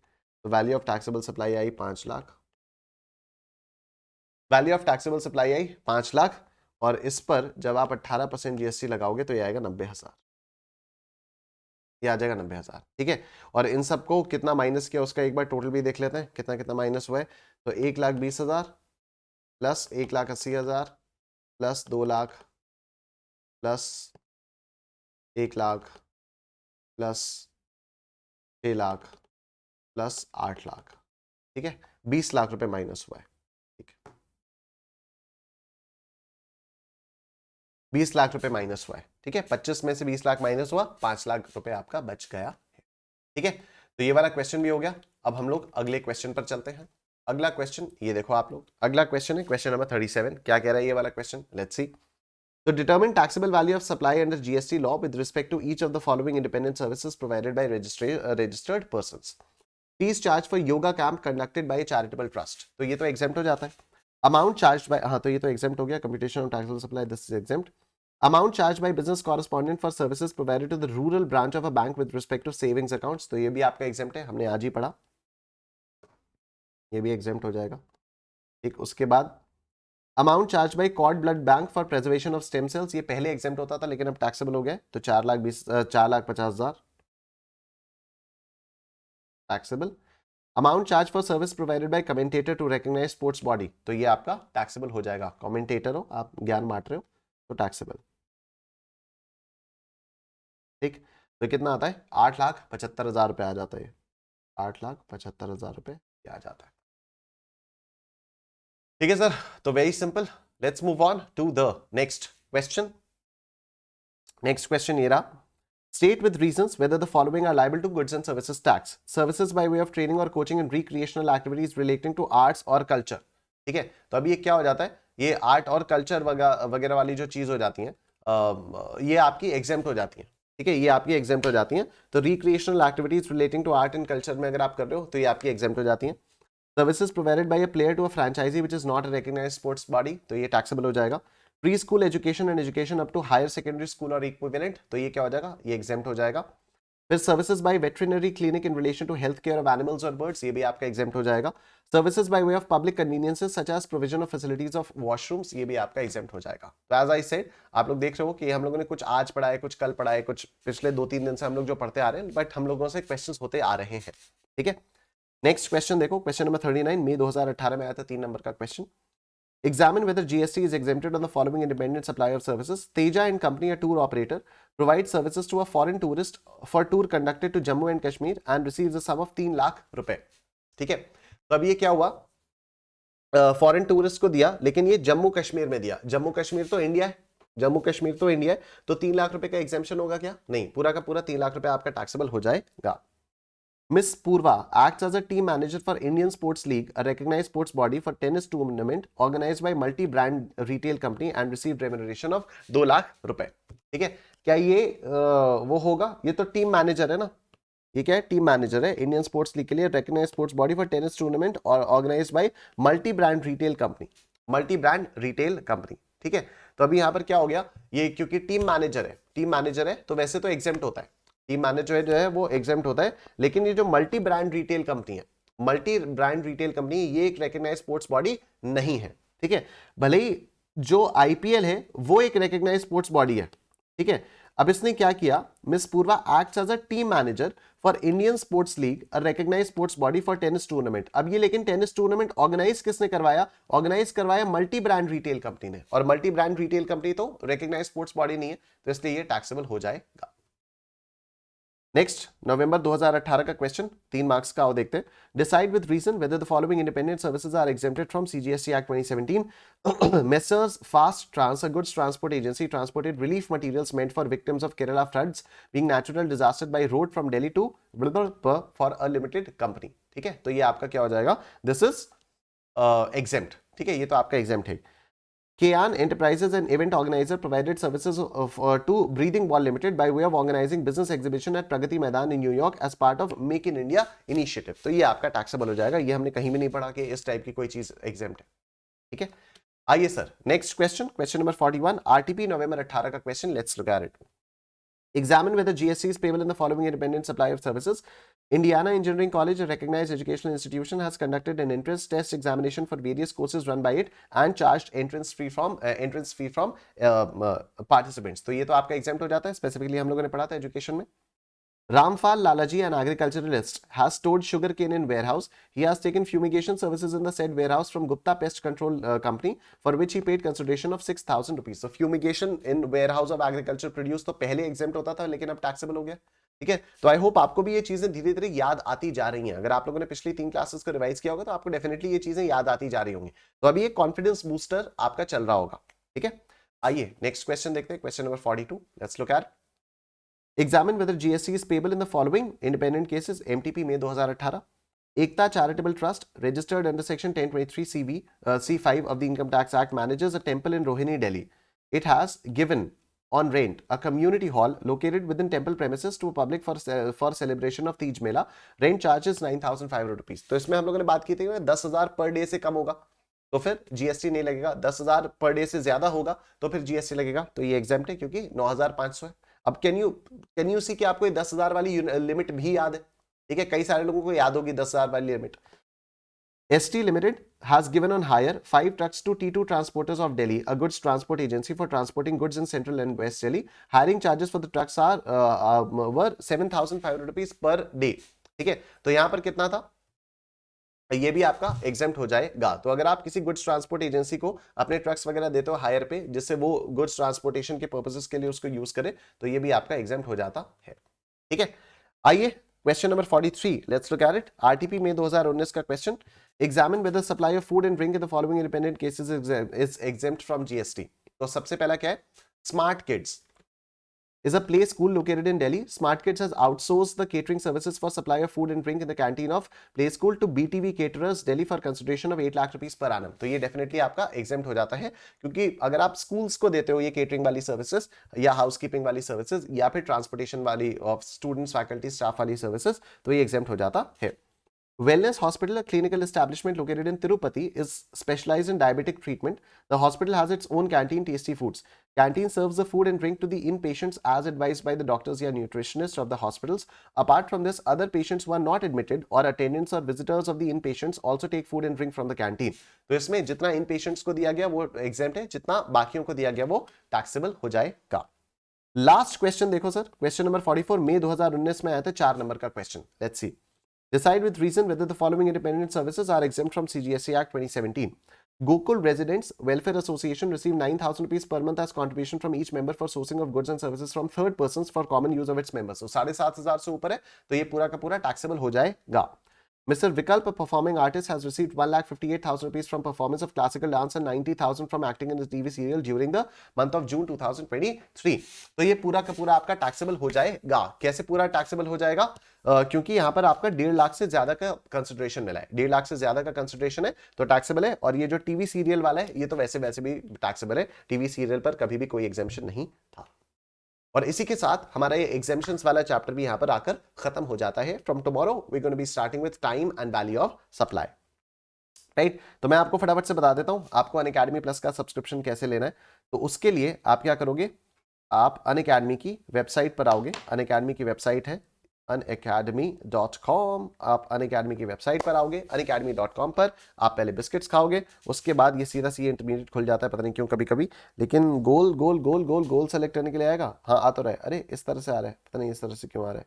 तो वैल्यू ऑफ टैक्सेबल सप्लाई आई 5 lakh. Value of taxable supply आई 5 लाख और इस पर जब आप 18% जीएसटी लगाओगे तो ये आएगा 90,000. ये आ जाएगा 90,000. ठीक है. और इन सबको कितना माइनस किया उसका एक बार टोटल भी देख लेते हैं कितना कितना माइनस हुआ है. तो 1,20,000 plus 1,80,000 plus 2 lakh plus 1 lakh plus 6 lakh plus 8 lakh. ठीक है. 20 लाख रुपए माइनस हुआ है. ठीक है. 20 लाख रुपए माइनस हुआ है. ठीक है. 25 में से 20 लाख माइनस हुआ, 5 लाख रुपए आपका बच गया है. ठीक है. तो ये वाला क्वेश्चन भी हो गया. अब हम लोग अगले क्वेश्चन पर चलते हैं. अगला क्वेश्चन ये देखो आप लोग. अगला क्वेश्चन है क्वेश्चन नंबर 37. क्या कह रहा है ये वाला क्वेश्चन? Let's see. तो determine taxable value of supply under GST law with respect to each of the following independent services provided by registered persons. Fees charged for yoga camp conducted by a charitable trust. तो ये तो exempt हो जाता है. Amount charged by, हाँ तो ये तो exempt हो गया. Computation of taxable supply, this is exempt. Amount charged by business correspondent for services provided to the rural branch of a bank with respect to savings accounts. तो ये भी आपका exempt है, हमने आज ही पढ़ा. ये भी exempt हो जाएगा. ठीक. उसके बाद amount charge by cord blood bank for preservation of stem cells, ये पहले एग्जेम्प्ट होता था लेकिन अब टैक्सेबल हो गया. तो 4,50,000 taxable. Amount charge for service provided by commentator to recognize sports body, तो ये आपका टैक्सेबल हो जाएगा. कमेंटेटर हो आप, ज्ञान बांट रहे हो, तो टैक्सेबल. ठीक. तो कितना आता है? 8,75,000 रुपये आ जाता है. 8,75,000 रुपये आ जाता है. ठीक है सर. तो very simple. Let's move on to the next question. Next question ये रहा. State with reasons whether the following are liable to goods and services tax. Services by way of training or coaching and recreational activities relating to arts or culture. ठीक है. तो अभी ये क्या हो जाता है? ये आर्ट और कल्चर वगैरह वाली जो चीज हो जाती है ये आपकी एग्जेम्प्ट हो जाती है. ठीक है. ये आपकी एग्जेम्प्ट हो जाती है. तो recreational activities relating to art and culture में अगर आप कर रहे हो तो ये आपकी एग्जेम्प्ट हो जाती है. Services provided by a player to a franchise which is not a recognized sports body, तो ये टैक्सेबल हो जाएगा. Pre school education and education up to higher secondary school और इक्विवेलेंट, तो ये क्या हो जाएगा? ये एग्जेम्प्ट हो जाएगा. फिर services by veterinary clinic in relation to health care of animals और बर्ड्स, ये भी आपका एग्जेम्प्ट हो जाएगा. Services by way of public conveniences such as provision of facilities of washrooms, ये भी आपका एग्जेम्प्ट हो जाएगा. तो एज आई सेड, आप लोग देख रहे हो कि हम लोगों ने कुछ आज पढ़ा है, कुछ कल पढ़ा है, कुछ पिछले 2-3 दिन से हम लोग जो पढ़ते आ रहे हैं, बट हम लोगों से क्वेश्चन होते आ रहे हैं. ठीक है. नेक्स्ट क्वेश्चन देखो. क्वेश्चन नंबर 39 मई 2018 में आया था, 3 नंबर का question. Examine whether GST is exempted on the following independent supplier of services. Teja and Company, a tour operator, provides services to a foreign tourist for tour conducted to Jammu and Kashmir and receives a sum of 3 lakh रुपए. ठीक है, तो अब ये क्या हुआ, foreign tourist को दिया, लेकिन ये जम्मू कश्मीर में दिया. जम्मू कश्मीर तो इंडिया है, जम्मू कश्मीर तो इंडिया है, तो 3 लाख रुपए का एग्जेम्पशन होगा क्या? नहीं, पूरा का पूरा 3 लाख रुपए आपका टैक्सेबल हो जाएगा. Miss Purva acts as a team manager for Indian Sports League, a recognized sports body for tennis tournament organized by multi-brand retail company and received remuneration of 2 lakh रुपए. ठीक है, क्या ये वो होगा? ये तो टीम मैनेजर है ना, ये क्या है? टीम मैनेजर है इंडियन स्पोर्ट्स लीग के लिए, recognized sports body for tennis tournament और organised by multi brand retail company, multi brand retail company. ठीक है, तो अभी यहां पर क्या हो गया, ये क्योंकि टीम मैनेजर है, टीम मैनेजर है तो वैसे तो एग्जेम्प्ट होता है, टीम मैनेजर जो है वो एग्जेम्प्ट होता है, लेकिन ये जो मल्टी ब्रांड रिटेल कंपनी है, मल्टी ब्रांड रिटेल कंपनी, ये एक रिकॉग्नाइज्ड स्पोर्ट्स बॉडी नहीं है. ठीक है, भले ही जो आईपीएल है वो एक रिकॉग्नाइज्ड स्पोर्ट्स बॉडी है. ठीक है, अब इसने क्या किया, Miss Purva acts as a team manager for Indian sports league, a recognized sports body for tennis tournament. अब ये लेकिन टेनिस टूर्नामेंट ऑर्गेनाइज किसने करवाया? ऑर्गेनाइज करवाया मल्टी ब्रांड रिटेल कंपनी ने, और मल्टी ब्रांड रिटेल कंपनी तो रिकॉग्नाइज्ड स्पोर्ट्स बॉडी नहीं है, तो इसलिए ये टैक्सेबल हो जाएगा. नेक्स्ट, नवंबर 2018 का क्वेश्चन, 3 मार्क्स का, आओ देखते हैं. Decide with reason whether the following independent services are exempted from CGST act 2017. Messrs fast trans, a goods transport agency, transported relief materials meant for victims of Kerala floods being natural disaster by road from Delhi to for a limited company. ठीक है, तो ये आपका क्या हो जाएगा? This is exempt. ठीक है, ये तो आपका एग्जेम्प्ट है. Kayan Enterprises, an event organizer, provided services to Breathing Wall Limited by way of organizing business exhibition at Pragati Maidan in New York as part of Make in India initiative. तो ये आपका taxable हो जाएगा, ये हमने कहीं भी नहीं पढ़ा कि इस टाइप की कोई चीज एग्जेम्प्ट है. ठीक है, आइए sir, next question, question number 41, RTP November 18 का question. Let's look at it. Examine whether GST is payable in the following independent supplier of services. Indiana Engineering College, a recognized educational institution, has conducted an entrance test examination for various courses run by it and charged entrance fee from participants. तो ये तो आपका exempt हो जाता है, specifically हम लोगों ने पढ़ा था education में. Ramphal Lalaji, an agriculturalist, has stored sugarcane in warehouse. He has taken fumigation services in the said warehouse from Gupta Pest Control Company, for which he paid consideration of 6,000 rupees. So fumigation in warehouse of agriculture produce तो पहले exempt होता था, लेकिन अब taxable हो गया. ठीक है, तो आई होप आपको भी ये चीजें धीरे धीरे याद आती जा रही हैं. अगर आप लोगों ने पिछली 3 क्लासेस को रिवाइज किया होगा तो आपको डेफिनेटली ये चीजें याद आती जा रही होंगी. तो अभी एक कॉन्फिडेंस बूस्टर आपका चल रहा होगा. ठीक है, आइए नेक्स्ट क्वेश्चन देखते हैं, question number 42. Let's look eight. Examine whether GST is payable in the following independent cases. MTP May 2018. Ekta Charitable Trust, registered under Section 1023 C5 of the Income Tax Act, manages a temple in Rohini, Delhi. It has given on rent a community hall located within temple premises to public for celebration of Tej Mela. Rent charges 9,500 rupees. तो इसमें हम लोगों ने बात की थी 10,000 per day से कम होगा तो फिर जीएसटी नहीं लगेगा, 10,000 पर डे से ज्यादा होगा तो फिर जीएसटी लगेगा. तो ये एग्जाम्प्ट है क्योंकि 9,500 है. अब कैन यू सी कि आपको 10,000 वाली लिमिट भी याद है? ठीक है, कई सारे लोगों को याद होगी 10,000 वाली limit. ST Limited has given on hire 5 trucks to T2 Transporters of Delhi, a goods transport agency for transporting goods in central and west Delhi. Hiring charges for the trucks were 7,500 rupees per day. ठीक है, तो यहां पर कितना था? ये भी आपका एग्जेम्प्ट हो जाएगा. तो अगर आप किसी गुड्स ट्रांसपोर्ट एजेंसी को अपने ट्रक्स वगैरह देते हो हायर पे, जिससे वो गुड्स ट्रांसपोर्टेशन के पर्पसेस के लिए उसको यूज करे, तो ये भी आपका एग्जेम्प्ट हो जाता है. ठीक है, आइए question number 43. Let's look at it. RTP में 2019 का question. Examine whether supply of food and drink in the following independent cases is exempt from GST. तो सबसे पहला क्या है? Smart kids is a play school located in Delhi. Smart Kids has outsourced the catering services for supply of food and drink in the canteen of play school to BTV Caterers Delhi for consideration of 8 lakh rupees per annum. तो ये definitely आपका exempt हो जाता है, क्योंकि अगर आप schools को देते हो ये केटरिंग वाली सर्विसेज या हाउसकीपिंग वाली सर्विसेज या फिर ट्रांसपोर्टेशन वाली ऑफ स्टूडेंट्स फैकल्टी स्टाफ वाली सर्विसेज, तो ये एग्जेम्प्ट हो जाता है. Wellness Hospital, a clinical establishment located in Tirupati, is specialized in diabetic treatment. The hospital has its own canteen, Tasty Foods. Canteen serves the food and drink to the inpatients as advised by the doctors or nutritionists of the hospitals. Apart from this, other patients who are not admitted or attendants or visitors of the inpatients also take food and drink from the canteen. तो इसमें जितना inpatients को दिया गया वो exempt है, जितना बाकियों को दिया गया वो taxable हो जाएगा. लास्ट क्वेश्चन देखो सर, क्वेश्चन नंबर 44 मई 2019 में आया था, 4 नंबर का question. Let's see. Decide with reason whether the following independent services are exempt from CGST Act 2017. Gokul Residents Welfare Association received 9,000 rupees per month as contribution from each member for sourcing of goods and services from third persons for common use of its members. So 7,500 से ऊपर है तो ये पूरा का पूरा taxable हो जाएगा. Mr. Vikalp, a performing artist, has received 1,58,000 rupees from performance of classical dance and 90,000 from acting in the TV serial during the month of June 2023. तो ये पूरा का पूरा आपका टैक्सेबल हो जाएगा. कैसे पूरा टैक्सेबल हो जाएगा? क्योंकि यहाँ पर आपका 1.5 लाख से ज्यादा का कंसिडरेशन मिला है. 1.5 लाख से ज्यादा का कंसिडरेशन है तो टैक्सेबल है. और ये जो टीवी सीरियल वाला है ये तो वैसे वैसे भी टैक्सेबल है. टीवी सीरियल पर कभी भी कोई एग्जेम्पशन नहीं था. और इसी के साथ हमारा ये एग्जेम्पशंस वाला चैप्टर भी यहां पर आकर खत्म हो जाता है. From tomorrow we going to be starting with time and value of supply. Right, तो मैं आपको फटाफट से बता देता हूं आपको अनअकैडमी प्लस का सब्सक्रिप्शन कैसे लेना है. तो उसके लिए आप क्या करोगे, आप अनअकैडमी की वेबसाइट पर आओगे. अनअकैडमी की वेबसाइट है unacademy.com. आप अनअकैडमी की वेबसाइट पर आओगे. unacademy.com पर आप पहले बिस्किट्स खाओगे, उसके बाद ये सीधा सी इंटरमीडिएट खुल जाता है. पता नहीं क्यों कभी कभी, लेकिन गोल गोल गोल गोल गोल सेलेक्ट करने के लिए आएगा. हाँ आ तो रहा है. अरे इस तरह से आ रहा है, पता नहीं इस तरह से क्यों आ रहा है.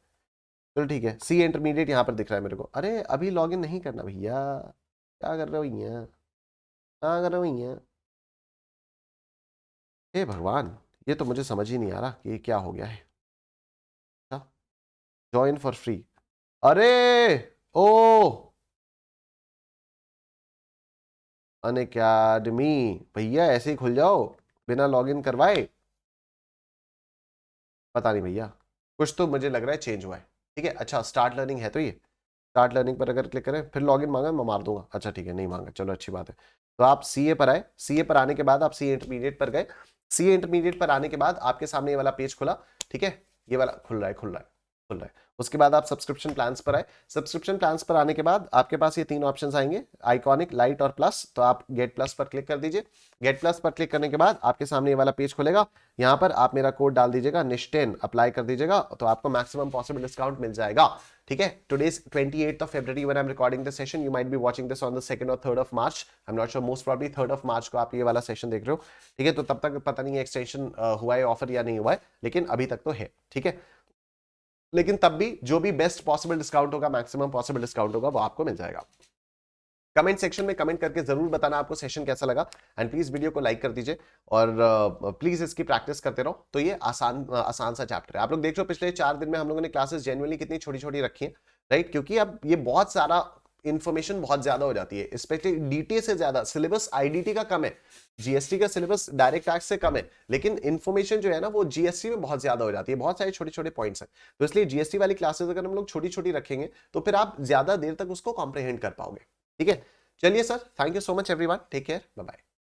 चलो ठीक है, सी इंटरमीडिएट यहाँ पर दिख रहा है मेरे को. अरे अभी लॉग इन नहीं करना भैया, क्या कर रहे हो भैया, क्या कर रहे हो भैया. हे भगवान, ये तो मुझे समझ ही नहीं आ रहा कि ये क्या हो गया है. Join for free. अरे ओ अनअकैडमी भैया ऐसे ही खुल जाओ बिना लॉगिन करवाए. पता नहीं भैया, कुछ तो मुझे लग रहा है चेंज हुआ है. ठीक है, अच्छा स्टार्ट लर्निंग है तो ये स्टार्ट लर्निंग पर अगर क्लिक करें फिर लॉगिन मांगा मैं मार दूंगा. अच्छा ठीक है, नहीं मांगा, चलो अच्छी बात है. तो आप सीए पर आए. सीए पर आने के बाद आप सी इंटरमीडिएट पर गए. सी इंटरमीडिएट पर आने के बाद आपके सामने ये वाला पेज खुला. ठीक है, ये वाला खुल रहा है खुल रहा है खुल रहा है. उसके बाद आप सब्सक्रिप्शन प्लान्स पर आए. सब्सक्रिप्शन प्लान्स पर आने के बाद आपके पास ये तीन ऑप्शंस आएंगे, आइकॉनिक, लाइट और प्लस. तो आप गेट प्लस पर क्लिक कर दीजिए. गेट प्लस पर क्लिक करने के बाद आपके सामने ये वाला पेज खुलेगा. यहाँ पर आप मेरा कोड डाल दीजिएगा निश10, अप्लाई कर दीजिएगा तो आपको मैक्सिमम पॉसिबल डिस्काउंट मिल जाएगा. ठीक है, today's 28th of February when I'm recording this session. You might be watching this on the 2nd or 3rd of March. I'm not sure, most probably 3rd of March को आप ये वाला session देख रहे हो. ठीक है, तो तब तक पता नहीं है एक्सटेंशन हुआ है ऑफर या नहीं हुआ है, लेकिन अभी तक तो है. ठीक है, लेकिन तब भी जो भी बेस्ट पॉसिबल डिस्काउंट होगा, मैक्सिमम पॉसिबल डिस्काउंट होगा, वो आपको मिल जाएगा. कमेंट सेक्शन में कमेंट करके जरूर बताना आपको सेशन कैसा लगा. एंड प्लीज वीडियो को लाइक कर दीजिए और प्लीज इसकी प्रैक्टिस करते रहो. तो ये आसान सा चैप्टर है. आप लोग देख रहे हो पिछले 4 दिन में हम लोगों ने क्लासेस जेन्युइनली कितनी छोटी छोटी रखी है. राइट, क्योंकि अब ये बहुत सारा इंफॉर्मेशन बहुत ज्यादा हो जाती है, स्पेशली डीटी से ज्यादा. सिलेबस आईडीटी का कम है, जीएसटी का सिलेबस डायरेक्ट टैक्स से कम है, लेकिन इंफॉर्मेशन जो है ना वो जीएसटी में बहुत ज्यादा हो जाती है. बहुत सारे छोटे छोटे पॉइंट्स हैं. तो इसलिए जीएसटी वाली क्लासेस अगर हम लोग छोटी छोटी रखेंगे तो फिर आप ज्यादा देर तक उसको कॉम्प्रिहेंड कर पाओगे. ठीक है, चलिए sir, thank you so much everyone, take care, bye bye.